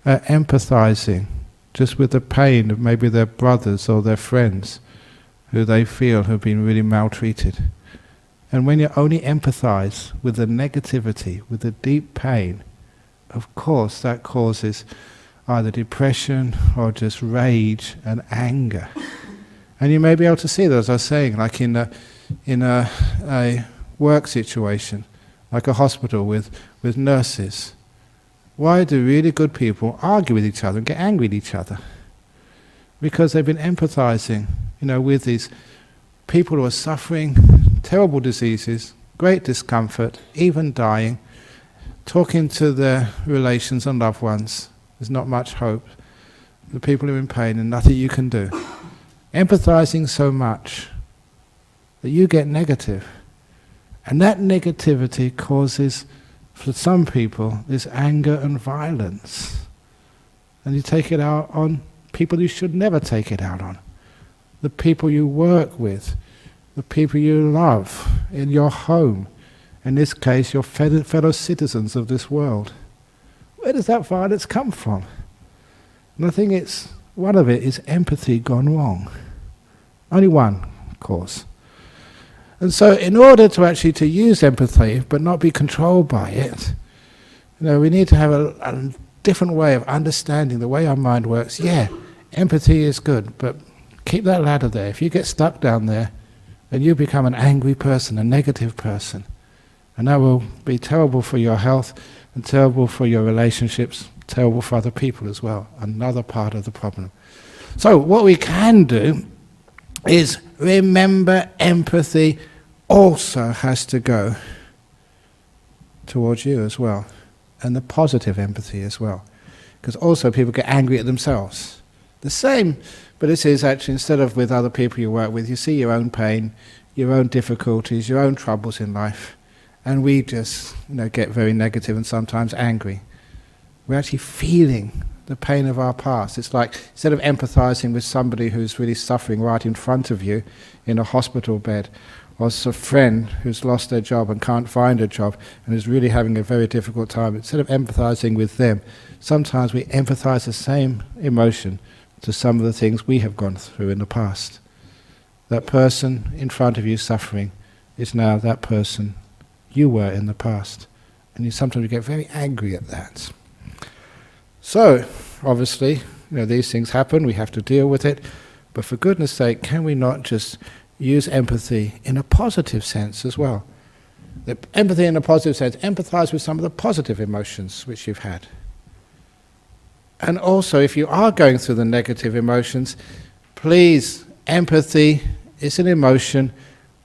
are empathizing just with the pain of maybe their brothers or their friends who they feel have been really maltreated. And when you only empathize with the negativity, with the deep pain, of course that causes either depression or just rage and anger. And you may be able to see that, as I was saying, like in a work situation, like a hospital with nurses. Why do really good people argue with each other and get angry at each other? Because they've been empathizing, with these people who are suffering terrible diseases, great discomfort, even dying, talking to their relations and loved ones. There's not much hope. The people who are in pain and nothing you can do. Empathizing so much that you get negative. And that negativity causes, for some people, this anger and violence. And you take it out on people you should never take it out on. The people you work with, the people you love in your home, in this case your fellow citizens of this world. Where does that violence come from? And I think one of it is empathy gone wrong. Only one, of course. And so in order to actually to use empathy but not be controlled by it, we need to have a different way of understanding the way our mind works. Yeah, empathy is good, but keep that ladder there. If you get stuck down there, then you become an angry person, a negative person. And that will be terrible for your health and terrible for your relationships, terrible for other people as well. Another part of the problem. So what we can do is remember empathy also has to go towards you as well. And the positive empathy as well. Because also people get angry at themselves. The same, but this is actually, instead of with other people you work with, you see your own pain, your own difficulties, your own troubles in life. And we just get very negative and sometimes angry. We're actually feeling the pain of our past. It's like, instead of empathizing with somebody who's really suffering right in front of you in a hospital bed, or a friend who's lost their job and can't find a job and is really having a very difficult time, instead of empathizing with them, sometimes we empathize the same emotion to some of the things we have gone through in the past. That person in front of you suffering is now that person you were in the past. And you sometimes get very angry at that. So, obviously, these things happen, we have to deal with it, but for goodness sake, can we not just use empathy in a positive sense as well? The empathy in a positive sense, empathize with some of the positive emotions which you've had. And also, if you are going through the negative emotions, please, empathy is an emotion,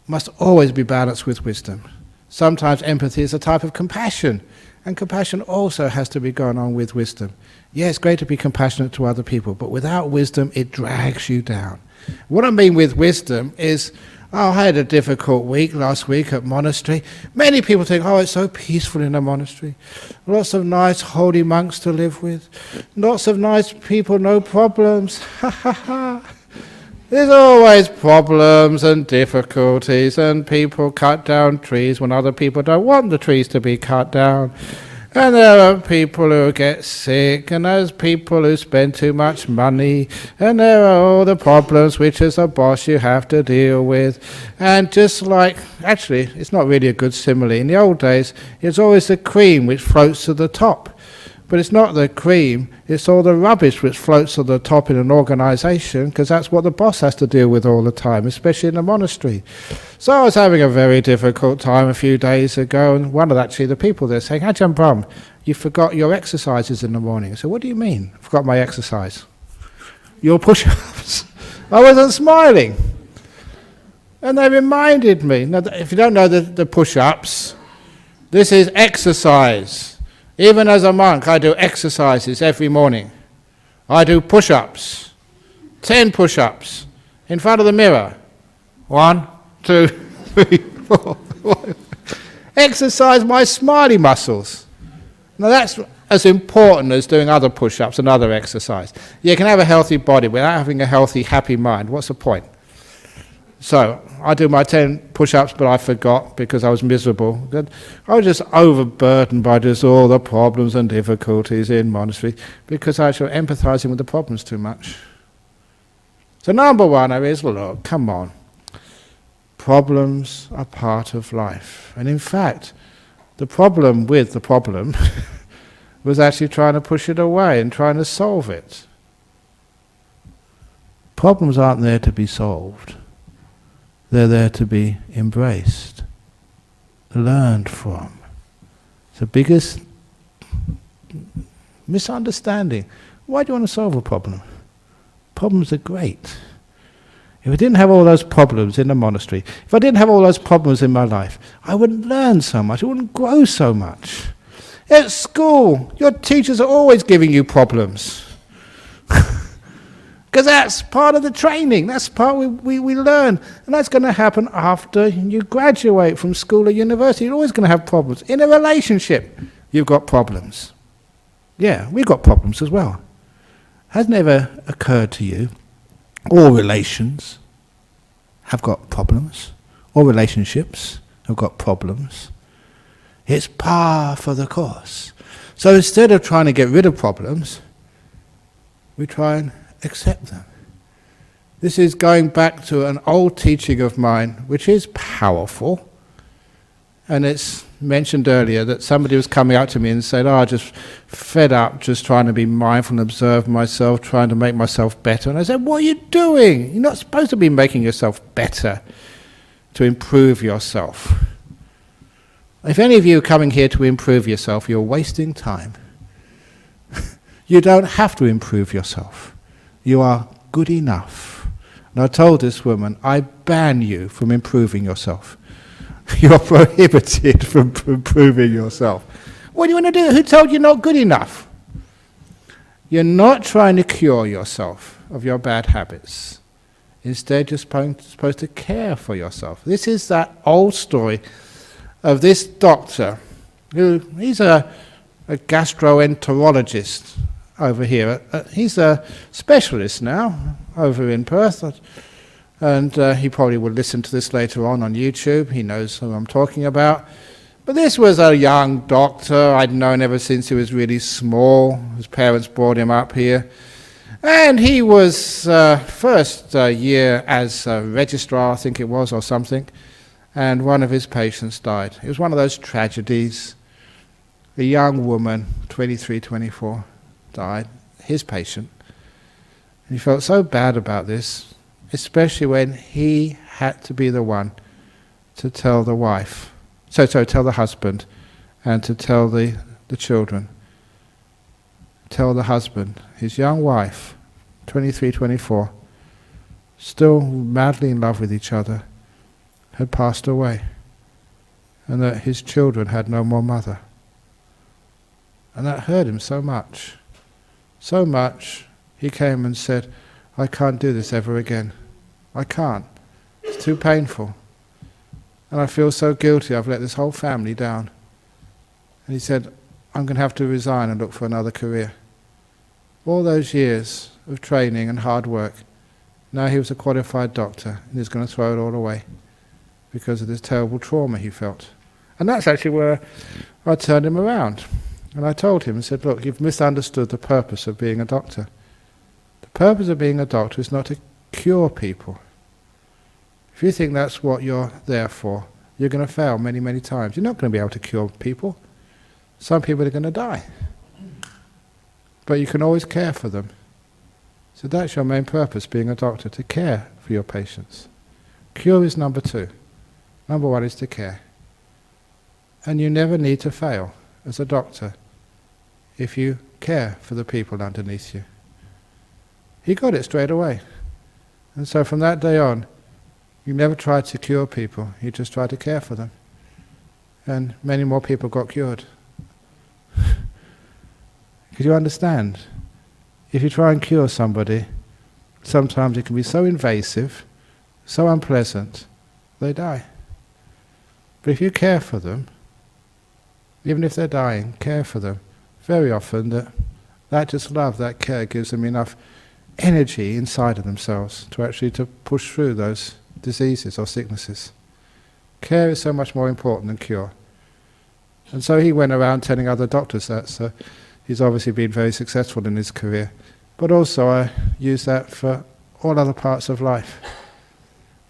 must always be balanced with wisdom. Sometimes empathy is a type of compassion, and compassion also has to be going on with wisdom. Yeah, it's great to be compassionate to other people, but without wisdom, it drags you down. What I mean with wisdom is, I had a difficult week last week at monastery. Many people think, it's so peaceful in a monastery. Lots of nice holy monks to live with. Lots of nice people, no problems. Ha ha ha. There's always problems and difficulties, and people cut down trees when other people don't want the trees to be cut down. And there are people who get sick, and there's people who spend too much money, and there are all the problems which as a boss you have to deal with. And just like, actually, it's not really a good simile. In the old days, it's always the cream which floats to the top. But it's not the cream, it's all the rubbish which floats on the top in an organisation, because that's what the boss has to deal with all the time, especially in the monastery. So I was having a very difficult time a few days ago, and one of actually the people there saying, Ajahn Brahm, you forgot your exercises in the morning. I said, what do you mean? I forgot my exercise. Your push-ups. I wasn't smiling. And they reminded me, now, if you don't know the push-ups, this is exercise. Even as a monk, I do exercises every morning. I do push-ups, 10 push-ups in front of the mirror. 1, 2, 3, 4. Exercise my smiley muscles. Now that's as important as doing other push-ups and other exercise. You can have a healthy body without having a healthy, happy mind. What's the point? So I do my 10 push-ups, but I forgot because I was miserable. I was just overburdened by just all the problems and difficulties in monastery because I was empathising with the problems too much. So number one is, look, come on. Problems are part of life. And in fact, the problem with the problem was actually trying to push it away and trying to solve it. Problems aren't there to be solved. They're there to be embraced, learned from. It's the biggest misunderstanding. Why do you want to solve a problem? Problems are great. If I didn't have all those problems in the monastery, if I didn't have all those problems in my life, I wouldn't learn so much, I wouldn't grow so much. At school, your teachers are always giving you problems. Because that's part of the training, that's part we learn. And that's going to happen after you graduate from school or university. You're always going to have problems. In a relationship, you've got problems. Yeah, we've got problems as well. Hasn't it ever occurred to you, all relations have got problems. All relationships have got problems. It's par for the course. So instead of trying to get rid of problems, we try and accept them. This is going back to an old teaching of mine, which is powerful. And it's mentioned earlier that somebody was coming up to me and said, I just fed up just trying to be mindful and observe myself, trying to make myself better. And I said, what are you doing? You're not supposed to be making yourself better to improve yourself. If any of you are coming here to improve yourself, you're wasting time. You don't have to improve yourself. You are good enough. And I told this woman, I ban you from improving yourself. You're prohibited from improving yourself. What do you want to do? Who told you you're not good enough? You're not trying to cure yourself of your bad habits. Instead, you're supposed to care for yourself. This is that old story of this doctor. He's a gastroenterologist over here. He's a specialist now over in Perth, and he probably will listen to this later on YouTube. He knows who I'm talking about. But this was a young doctor I'd known ever since he was really small. His parents brought him up here. And he was first year as a registrar, I think it was, or something, and one of his patients died. It was one of those tragedies. A young woman, 23, 24, died, his patient. And he felt so bad about this, especially when he had to be the one to tell the wife, tell the husband, and to tell the children. Tell the husband, his young wife, 23, 24, still madly in love with each other, had passed away, and that his children had no more mother. And that hurt him so much, he came and said, I can't do this ever again. I can't. It's too painful. And I feel so guilty, I've let this whole family down. And he said, I'm going to have to resign and look for another career. All those years of training and hard work, now he was a qualified doctor, and he's going to throw it all away because of this terrible trauma he felt. And that's actually where I turned him around. And I told him, I said, look, you've misunderstood the purpose of being a doctor. The purpose of being a doctor is not to cure people. If you think that's what you're there for, you're going to fail many, many times. You're not going to be able to cure people. Some people are going to die. but you can always care for them. So that's your main purpose, being a doctor, to care for your patients. Cure is number 2. Number 1 is to care. And you never need to fail as a doctor if you care for the people underneath you. He got it straight away. And so from that day on, you never tried to cure people, you just tried to care for them. And many more people got cured. Could you understand? If you try and cure somebody, sometimes it can be so invasive, so unpleasant, they die. But if you care for them, even if they're dying, care for them, very often that just love, that care gives them enough energy inside of themselves to actually to push through those diseases or sicknesses. Care is so much more important than cure. And so he went around telling other doctors that, so he's obviously been very successful in his career. But also I use that for all other parts of life.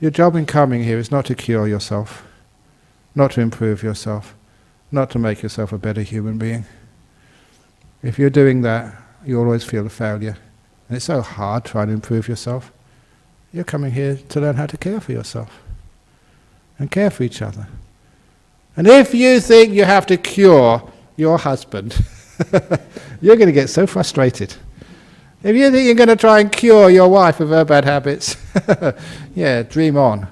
Your job in coming here is not to cure yourself, not to improve yourself, not to make yourself a better human being. If you're doing that, you always feel a failure. And it's so hard trying to improve yourself. You're coming here to learn how to care for yourself and care for each other. And if you think you have to cure your husband, you're going to get so frustrated. If you think you're going to try and cure your wife of her bad habits, yeah, dream on.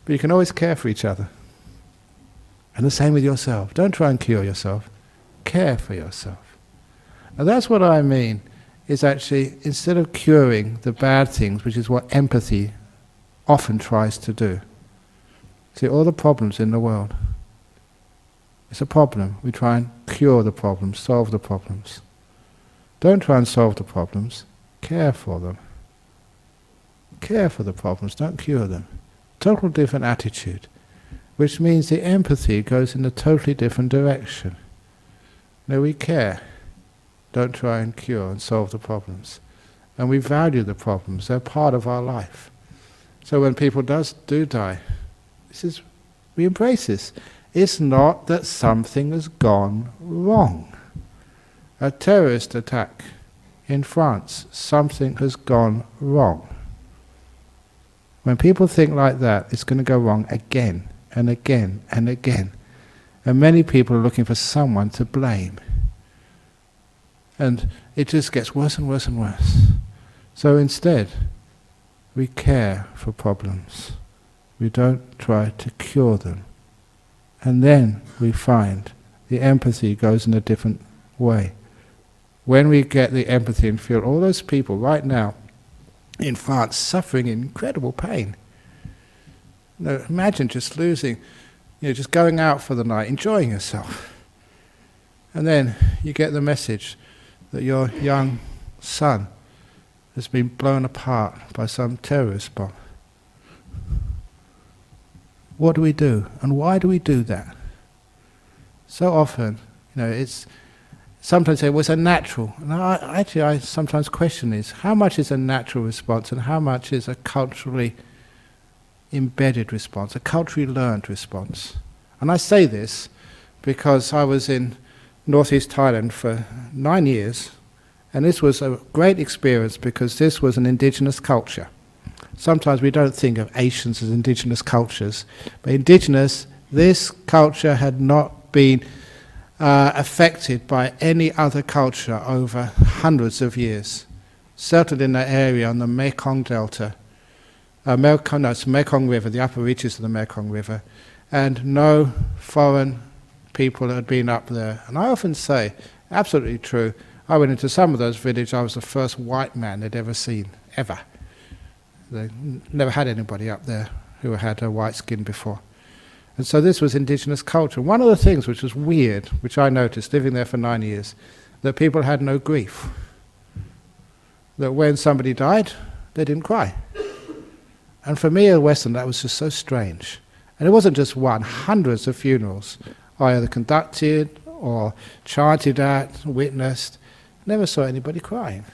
But you can always care for each other. And the same with yourself. Don't try and cure yourself. Care for yourself. And that's what I mean, is actually, instead of curing the bad things, which is what empathy often tries to do. See, all the problems in the world, it's a problem. We try and cure the problems, solve the problems. Don't try and solve the problems, care for them. Care for the problems, don't cure them. Total different attitude, which means the empathy goes in a totally different direction. No, we care. Don't try and cure and solve the problems. And we value the problems, they're part of our life. So when people do die, we embrace this. It's not that something has gone wrong. A terrorist attack in France, something has gone wrong. When people think like that, it's going to go wrong again and again and again. And many people are looking for someone to blame. And it just gets worse and worse and worse. So instead, we care for problems. We don't try to cure them. And then we find the empathy goes in a different way. When we get the empathy and feel all those people right now in France suffering incredible pain. Now, imagine just losing, just going out for the night, enjoying yourself. And then you get the message that your young son has been blown apart by some terrorist bomb. What do we do? And why do we do that? So often, it's sometimes say, well, it's a natural. And I sometimes question this. How much is a natural response and how much is a culturally embedded response, a culturally learned response? And I say this because I was in northeast Thailand for 9 years, and this was a great experience because this was an indigenous culture. Sometimes we don't think of Asians as indigenous cultures, but indigenous, this culture had not been affected by any other culture over hundreds of years. Settled in that area on the Mekong Delta, it's Mekong River, the upper reaches of the Mekong River, and no foreign people had been up there. And I often say, absolutely true, I went into some of those villages, I was the first white man they'd ever seen, ever. They never had anybody up there who had a white skin before. And so this was indigenous culture. One of the things which was weird, which I noticed living there for 9 years, that people had no grief. That when somebody died, they didn't cry. And for me, a Western, that was just so strange. And it wasn't just one, hundreds of funerals I either conducted or chanted at, witnessed. Never saw anybody crying.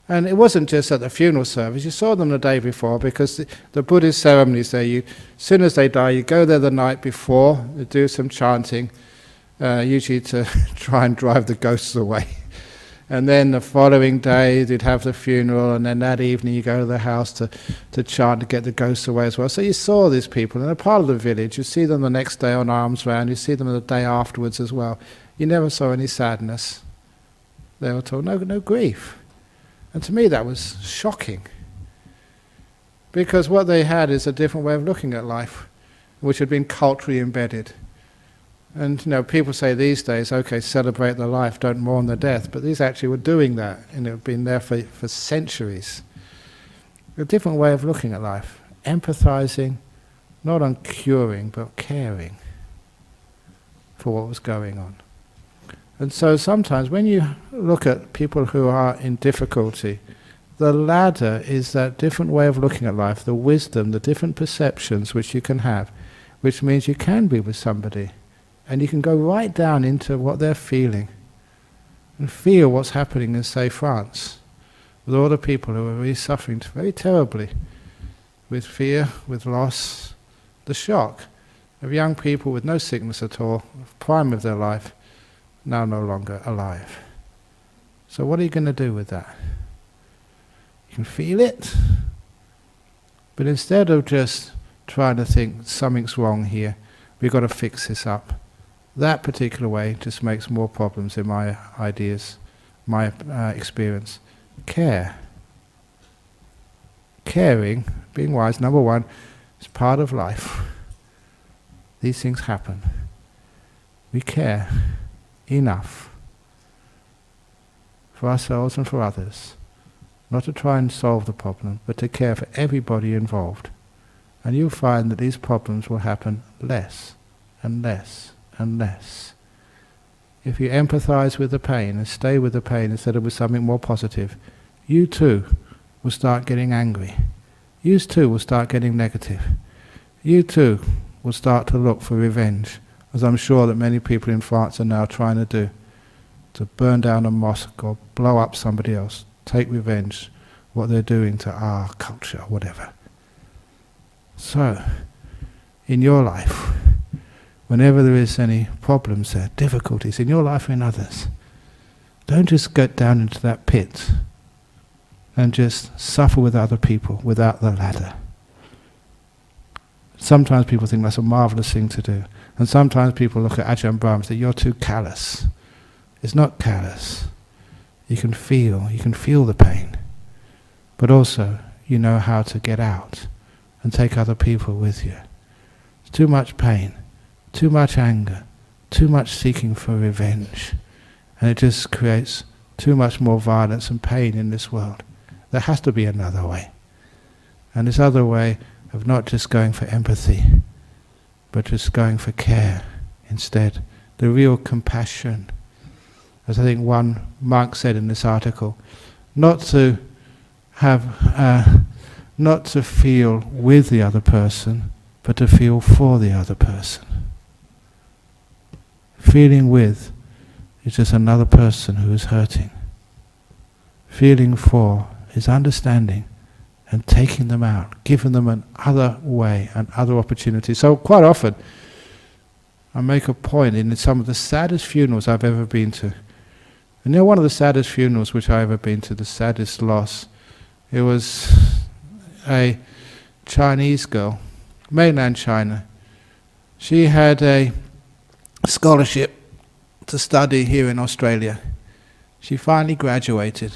And it wasn't just at the funeral service, you saw them the day before, because the Buddhist ceremonies there, as soon as they die, you go there the night before, you do some chanting, usually to try and drive the ghosts away. And then the following day they'd have the funeral, and then that evening you go to the house to chant to get the ghosts away as well. So you saw these people, and they're part of the village. You see them the next day on alms round, you see them the day afterwards as well. You never saw any sadness. They were told no grief. And to me that was shocking. Because what they had is a different way of looking at life, which had been culturally embedded. And people say these days, okay, celebrate the life, don't mourn the death. But these actually were doing that, and it had been there for centuries. A different way of looking at life. Empathizing, not on curing, but caring for what was going on. And so sometimes when you look at people who are in difficulty, the ladder is that different way of looking at life, the wisdom, the different perceptions which you can have, which means you can be with somebody. And you can go right down into what they're feeling and feel what's happening in, say, France, with all the people who are really suffering very terribly with fear, with loss, the shock of young people with no sickness at all, prime of their life, now no longer alive. So what are you going to do with that? You can feel it, but instead of just trying to think something's wrong here, we've got to fix this up. That particular way just makes more problems in my ideas, my experience. Care. Caring, being wise, number one, is part of life. These things happen. We care enough for ourselves and for others, not to try and solve the problem, but to care for everybody involved. And you'll find that these problems will happen less and less and less. If you empathize with the pain and stay with the pain instead of with something more positive, you too will start getting angry. You too will start getting negative. You too will start to look for revenge, as I'm sure that many people in France are now trying to do, to burn down a mosque or blow up somebody else, take revenge, what they're doing to our culture, whatever. So, in your life, whenever there is any problems there, difficulties in your life or in others, don't just get down into that pit and just suffer with other people without the ladder. Sometimes people think that's a marvelous thing to do. And sometimes people look at Ajahn Brahmavamso and say, you're too callous. It's not callous. You can feel the pain. But also, you know how to get out and take other people with you. It's too much pain, too much anger, too much seeking for revenge. And it just creates too much more violence and pain in this world. There has to be another way. And this other way of not just going for empathy, but just going for care instead. The real compassion. As I think one monk said in this article, not to feel with the other person, but to feel for the other person. Feeling with is just another person who is hurting. Feeling for is understanding and taking them out, giving them another way and other opportunities. So quite often, I make a point in some of the saddest funerals I've ever been to. And one of the saddest funerals which I've ever been to, the saddest loss, it was a Chinese girl, mainland China. She had a scholarship to study here in Australia. She finally graduated.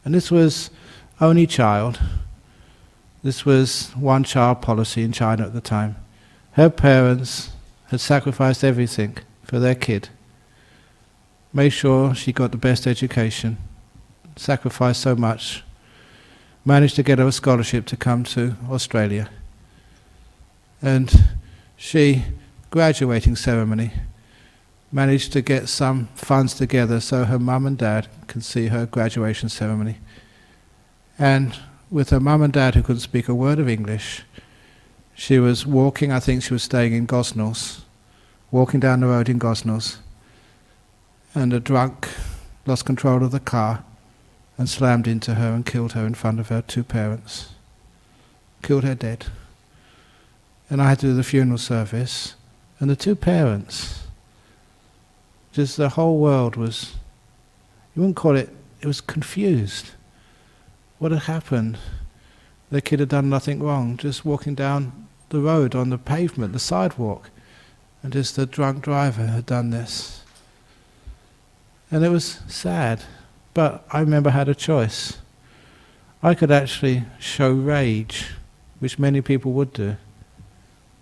And this was only child. This was one-child policy in China at the time. Her parents had sacrificed everything for their kid. Made sure she got the best education. Sacrificed so much. Managed to get her a scholarship to come to Australia. And she, graduating ceremony, managed to get some funds together so her mum and dad could see her graduation ceremony. And with her mum and dad who couldn't speak a word of English, she was walking, I think she was staying in Gosnells, walking down the road in Gosnells, and a drunk lost control of the car and slammed into her and killed her in front of her two parents. Killed her dead. And I had to do the funeral service, and the two parents Just the whole world was, you wouldn't call it, it was confused. What had happened? The kid had done nothing wrong, just walking down the road on the pavement, the sidewalk, and just the drunk driver had done this. And it was sad, but I remember I had a choice. I could actually show rage, which many people would do.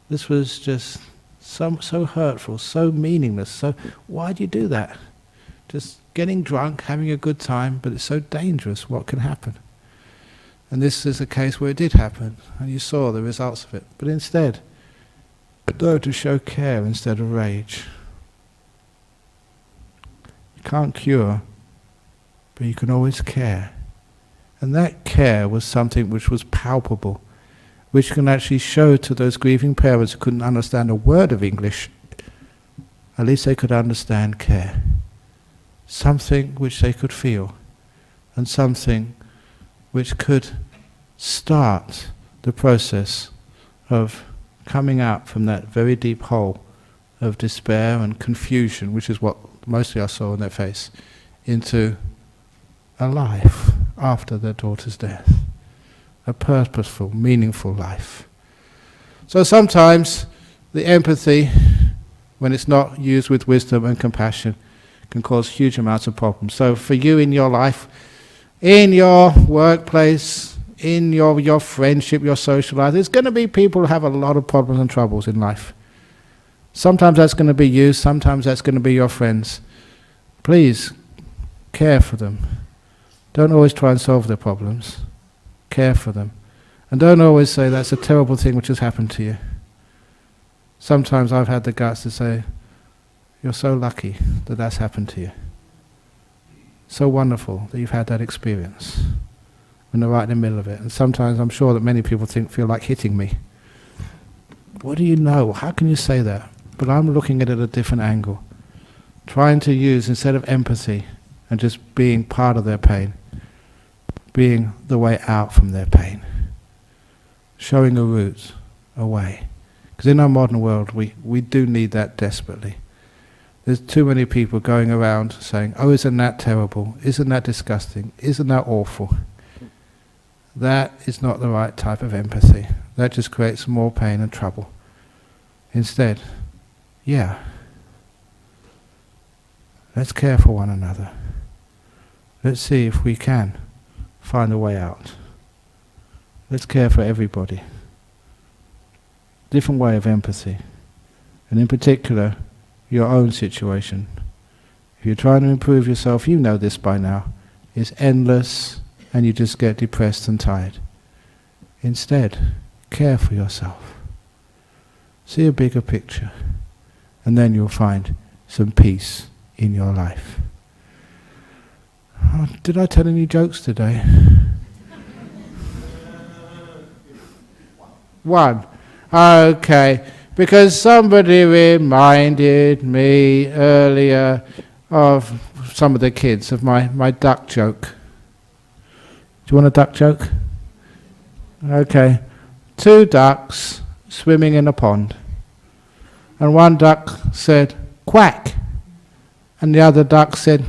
This was just so hurtful, so meaningless. So why do you do that? Just getting drunk, having a good time, but it's so dangerous. What can happen? And this is a case where it did happen, and you saw the results of it. But instead, though, to show care instead of rage. You can't cure, but you can always care. And that care was something which was palpable, which can actually show to those grieving parents who couldn't understand a word of English, at least they could understand care. Something which they could feel, and something which could start the process of coming out from that very deep hole of despair and confusion, which is what mostly I saw on their face, into a life after their daughter's death. A purposeful, meaningful life. So sometimes the empathy, when it's not used with wisdom and compassion, can cause huge amounts of problems. So for you in your life, in your workplace, in your friendship, your social life, there's going to be people who have a lot of problems and troubles in life. Sometimes that's going to be you, sometimes that's going to be your friends. Please, care for them. Don't always try and solve their problems. Care for them. And don't always say that's a terrible thing which has happened to you. Sometimes I've had the guts to say, you're so lucky that that's happened to you. So wonderful that you've had that experience. When they're right in the middle of it. And sometimes I'm sure that many people feel like hitting me. What do you know? How can you say that? But I'm looking at it at a different angle. Trying to use, instead of empathy and just being part of their pain, being the way out from their pain. Showing a route, a way. Because in our modern world, we do need that desperately. There's too many people going around saying, oh, isn't that terrible? Isn't that disgusting? Isn't that awful? That is not the right type of empathy. That just creates more pain and trouble. Instead, yeah, let's care for one another. Let's see if we can find a way out. Let's care for everybody. Different way of empathy. And in particular, your own situation. If you're trying to improve yourself, you know this by now, is endless and you just get depressed and tired. Instead, care for yourself. See a bigger picture. And then you'll find some peace in your life. Oh, did I tell any jokes today? One. Okay. Because somebody reminded me earlier of some of the kids, of my duck joke. Do you want a duck joke? Okay. 2 ducks swimming in a pond. And one duck said, quack. And the other duck said,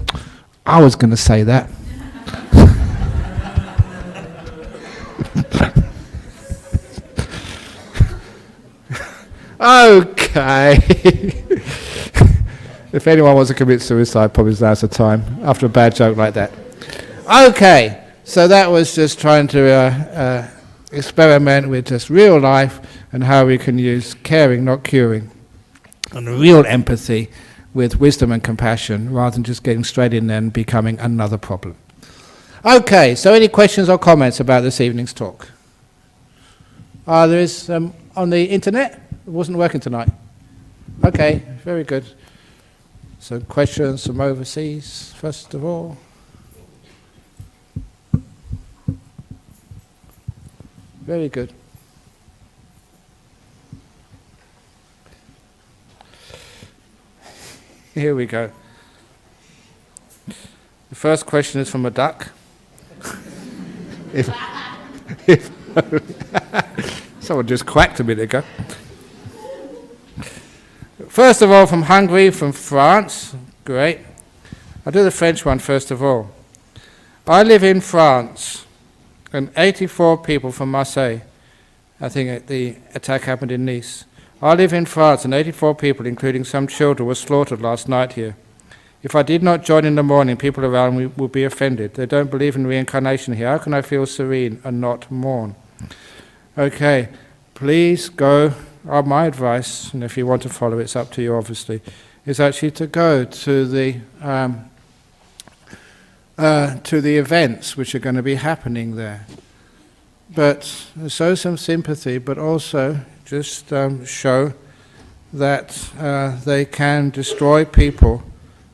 I was going to say that. Okay. If anyone wants to commit suicide, probably now's the time, after a bad joke like that. Okay, so that was just trying to experiment with just real life and how we can use caring, not curing, and real empathy with wisdom and compassion, rather than just getting straight in there and becoming another problem. Okay, so any questions or comments about this evening's talk? There is on the internet? It wasn't working tonight. Okay, very good. So questions from overseas, first of all. Very good. Here we go. The first question is from a duck. if someone just quacked a minute ago. First of all, from Hungary, from France, Great. I'll do the French one first of all. I live in France, and 84 people from Marseille, I think the attack happened in Nice. I live in France, and 84 people, including some children, were slaughtered last night here. If I did not join in the morning, people around me would be offended. They don't believe in reincarnation here. How can I feel serene and not mourn? Okay, please go. My advice, and if you want to follow, it's up to you obviously, is actually to go to the events which are going to be happening there. But show some sympathy, but also just show that they can destroy people,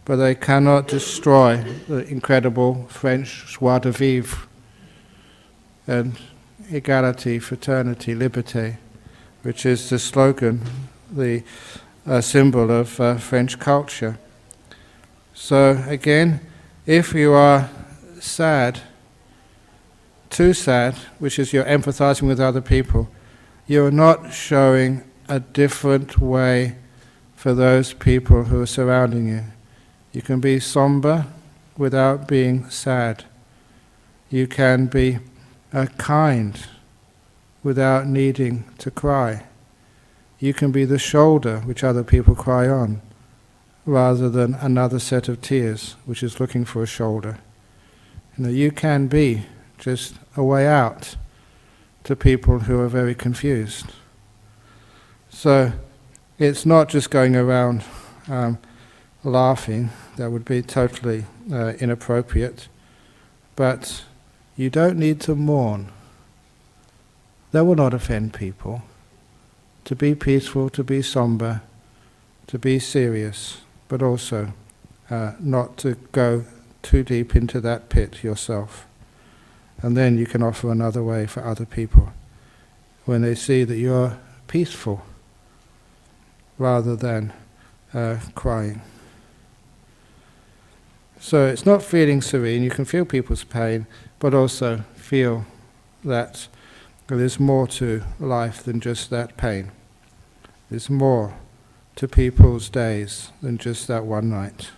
but they cannot destroy the incredible French joie de vivre and égalité, fraternity, liberté, which is the slogan, the symbol of French culture. So again, if you are sad, too sad, which is you're empathizing with other people, you're not showing a different way for those people who are surrounding you. You can be somber without being sad. You can be kind without needing to cry. You can be the shoulder which other people cry on, rather than another set of tears which is looking for a shoulder. You can be just a way out to people who are very confused. So it's not just going around laughing, that would be totally inappropriate, but you don't need to mourn. That will not offend people. To be peaceful, to be somber, to be serious, but also not to go too deep into that pit yourself. And then you can offer another way for other people when they see that you're peaceful rather than crying. So it's not feeling serene. You can feel people's pain, but also feel that there's more to life than just that pain. There's more to people's days than just that one night.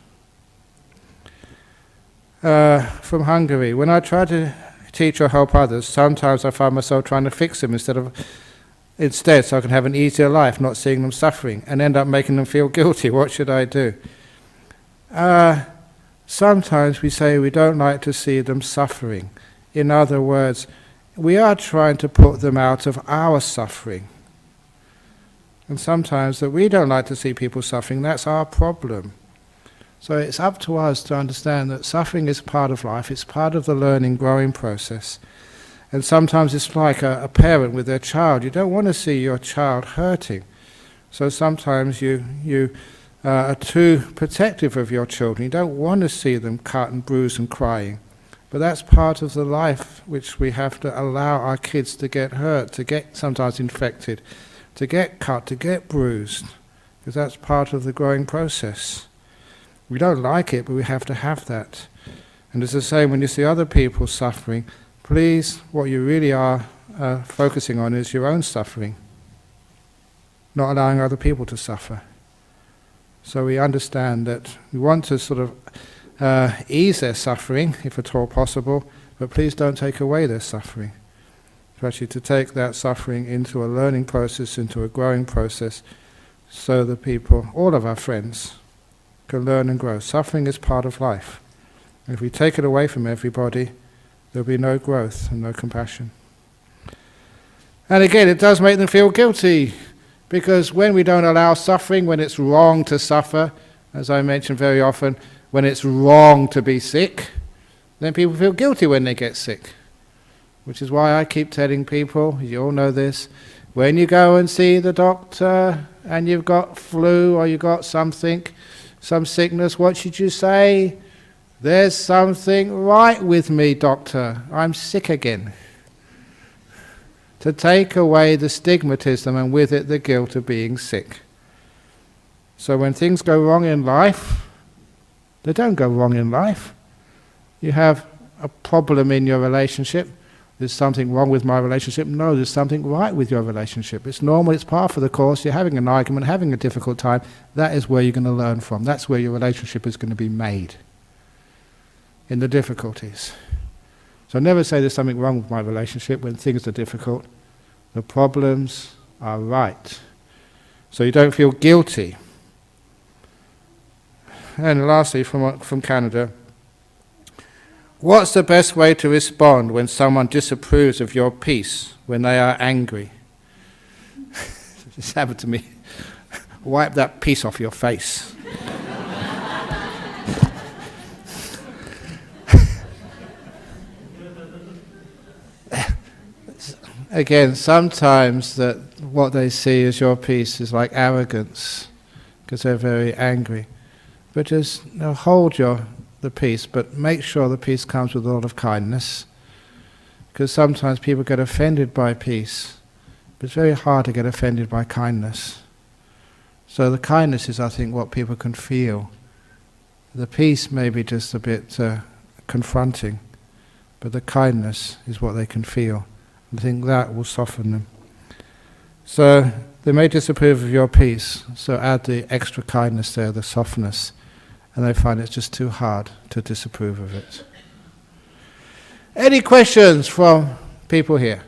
From Hungary, when I try to teach or help others, sometimes I find myself trying to fix them instead so I can have an easier life, not seeing them suffering, and end up making them feel guilty. What should I do? Sometimes we say we don't like to see them suffering. In other words, we are trying to put them out of our suffering. And sometimes that we don't like to see people suffering, that's our problem. So it's up to us to understand that suffering is part of life, it's part of the learning, growing process. And sometimes it's like a parent with their child. You don't want to see your child hurting. So sometimes you are too protective of your children. You don't want to see them cut and bruised and crying. But that's part of the life which we have to allow our kids to get hurt, to get sometimes infected, to get cut, to get bruised, because that's part of the growing process. We don't like it, but we have to have that. And it's the same when you see other people suffering. Please, what you really are focusing on is your own suffering, not allowing other people to suffer. So we understand that we want to sort of ease their suffering, if at all possible, but please don't take away their suffering. Actually to take that suffering into a learning process, into a growing process, so that people, all of our friends, can learn and grow. Suffering is part of life. And if we take it away from everybody, there'll be no growth and no compassion. And again, it does make them feel guilty, because when we don't allow suffering, when it's wrong to suffer, as I mention very often, when it's wrong to be sick, then people feel guilty when they get sick. Which is why I keep telling people, you all know this, when you go and see the doctor and you've got flu or you've got something, some sickness, what should you say? There's something right with me, doctor. I'm sick again. To take away the stigmatism and with it the guilt of being sick. So when things go wrong in life, they don't go wrong in life. You have a problem in your relationship, There's something wrong with my relationship. No, there's something right with your relationship. It's normal, it's part of the course. You're having an argument, having a difficult time. That is where you're going to learn from. That's where your relationship is going to be made, in the difficulties. So never say there's something wrong with my relationship when things are difficult. The problems are right. So you don't feel guilty. And lastly, from Canada, what's the best way to respond when someone disapproves of your peace, when they are angry? This happened to me. Wipe that peace off your face. Again, sometimes that what they see as your peace is like arrogance, because they're very angry. But just hold the peace, but make sure the peace comes with a lot of kindness. Because sometimes people get offended by peace, but it's very hard to get offended by kindness. So the kindness is, I think, what people can feel. The peace may be just a bit confronting, but the kindness is what they can feel. I think that will soften them. So they may disapprove of your peace, so add the extra kindness there, the softness, and they find it's just too hard to disapprove of it. Any questions from people here?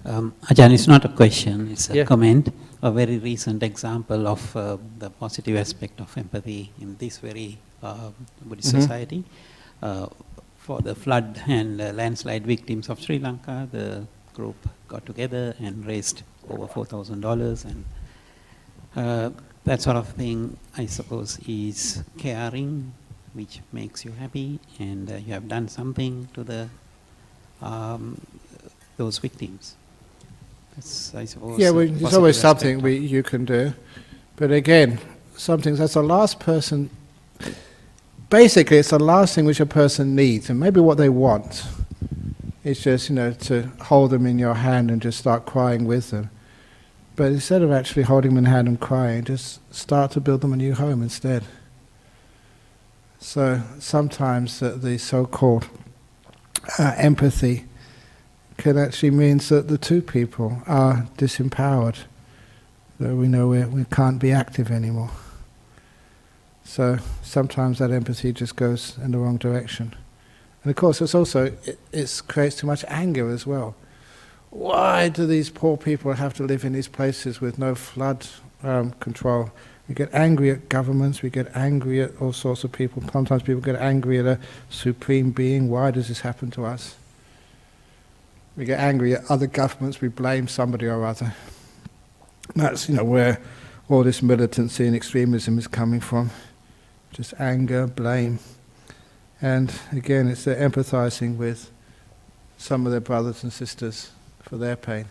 Ajahn, it's not a question, it's a Yeah. comment. A very recent example of the positive aspect of empathy in this very Buddhist society. For the flood and landslide victims of Sri Lanka, the group got together and raised over $4,000, and that sort of thing, I suppose, is caring, which makes you happy, and you have done something to the those victims. That's, I suppose, Yeah, well, there's positive always aspect something of- you can do. But again, that's the last person. Basically, it's the last thing which a person needs, and maybe what they want is just, to hold them in your hand and just start crying with them. But instead of actually holding them in hand and crying, just start to build them a new home instead. So sometimes the so-called empathy can actually mean that the two people are disempowered, that we know we can't be active anymore. So sometimes that empathy just goes in the wrong direction. And of course it creates too much anger as well. Why do these poor people have to live in these places with no flood control? We get angry at governments, we get angry at all sorts of people. Sometimes people get angry at a supreme being. Why does this happen to us? We get angry at other governments, we blame somebody or other. That's where all this militancy and extremism is coming from. Just anger, blame. And again, it's their empathizing with some of their brothers and sisters for their pain.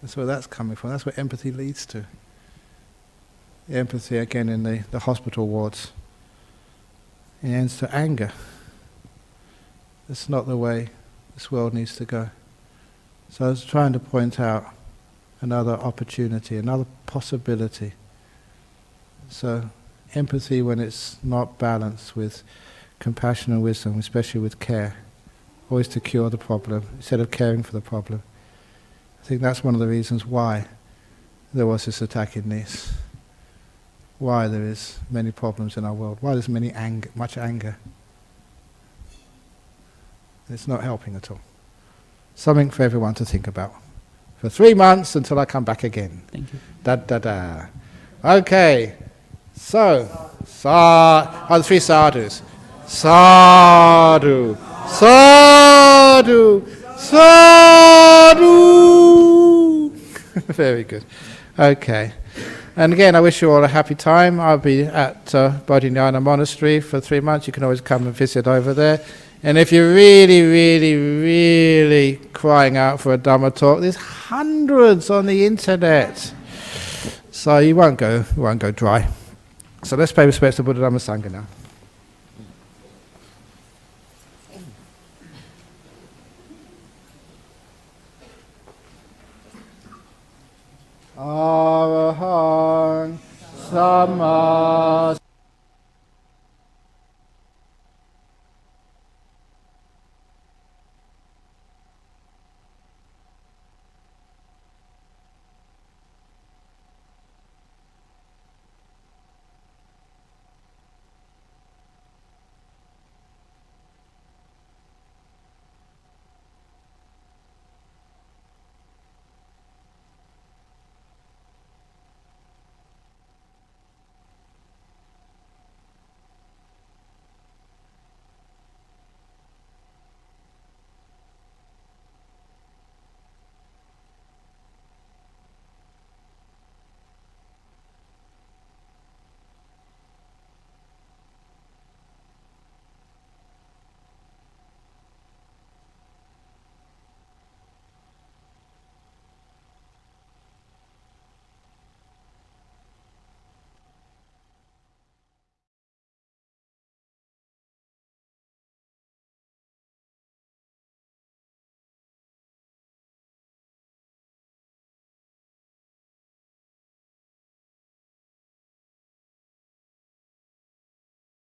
That's where that's coming from. That's what empathy leads to. The empathy, again, in the hospital wards. It ends to anger. That's not the way this world needs to go. So I was trying to point out another opportunity, another possibility. So empathy, when it's not balanced with compassion and wisdom, especially with care, always to cure the problem instead of caring for the problem. I think that's one of the reasons why there was this attack in Nice. Why there is many problems in our world. Why there's much anger. It's not helping at all. Something for everyone to think about. For 3 months until I come back again. Thank you. Da. Okay. So, the 3 sadhus. Sadhu, sadhu, sadhu. Very good. Okay. And again, I wish you all a happy time. I'll be at Bodhinyana Monastery for 3 months. You can always come and visit over there. And if you're really, really, really crying out for a Dhamma talk, there's hundreds on the internet. So you won't go dry. So let's pay respects to Buddha Dhamma Sangha now. Arahang Sama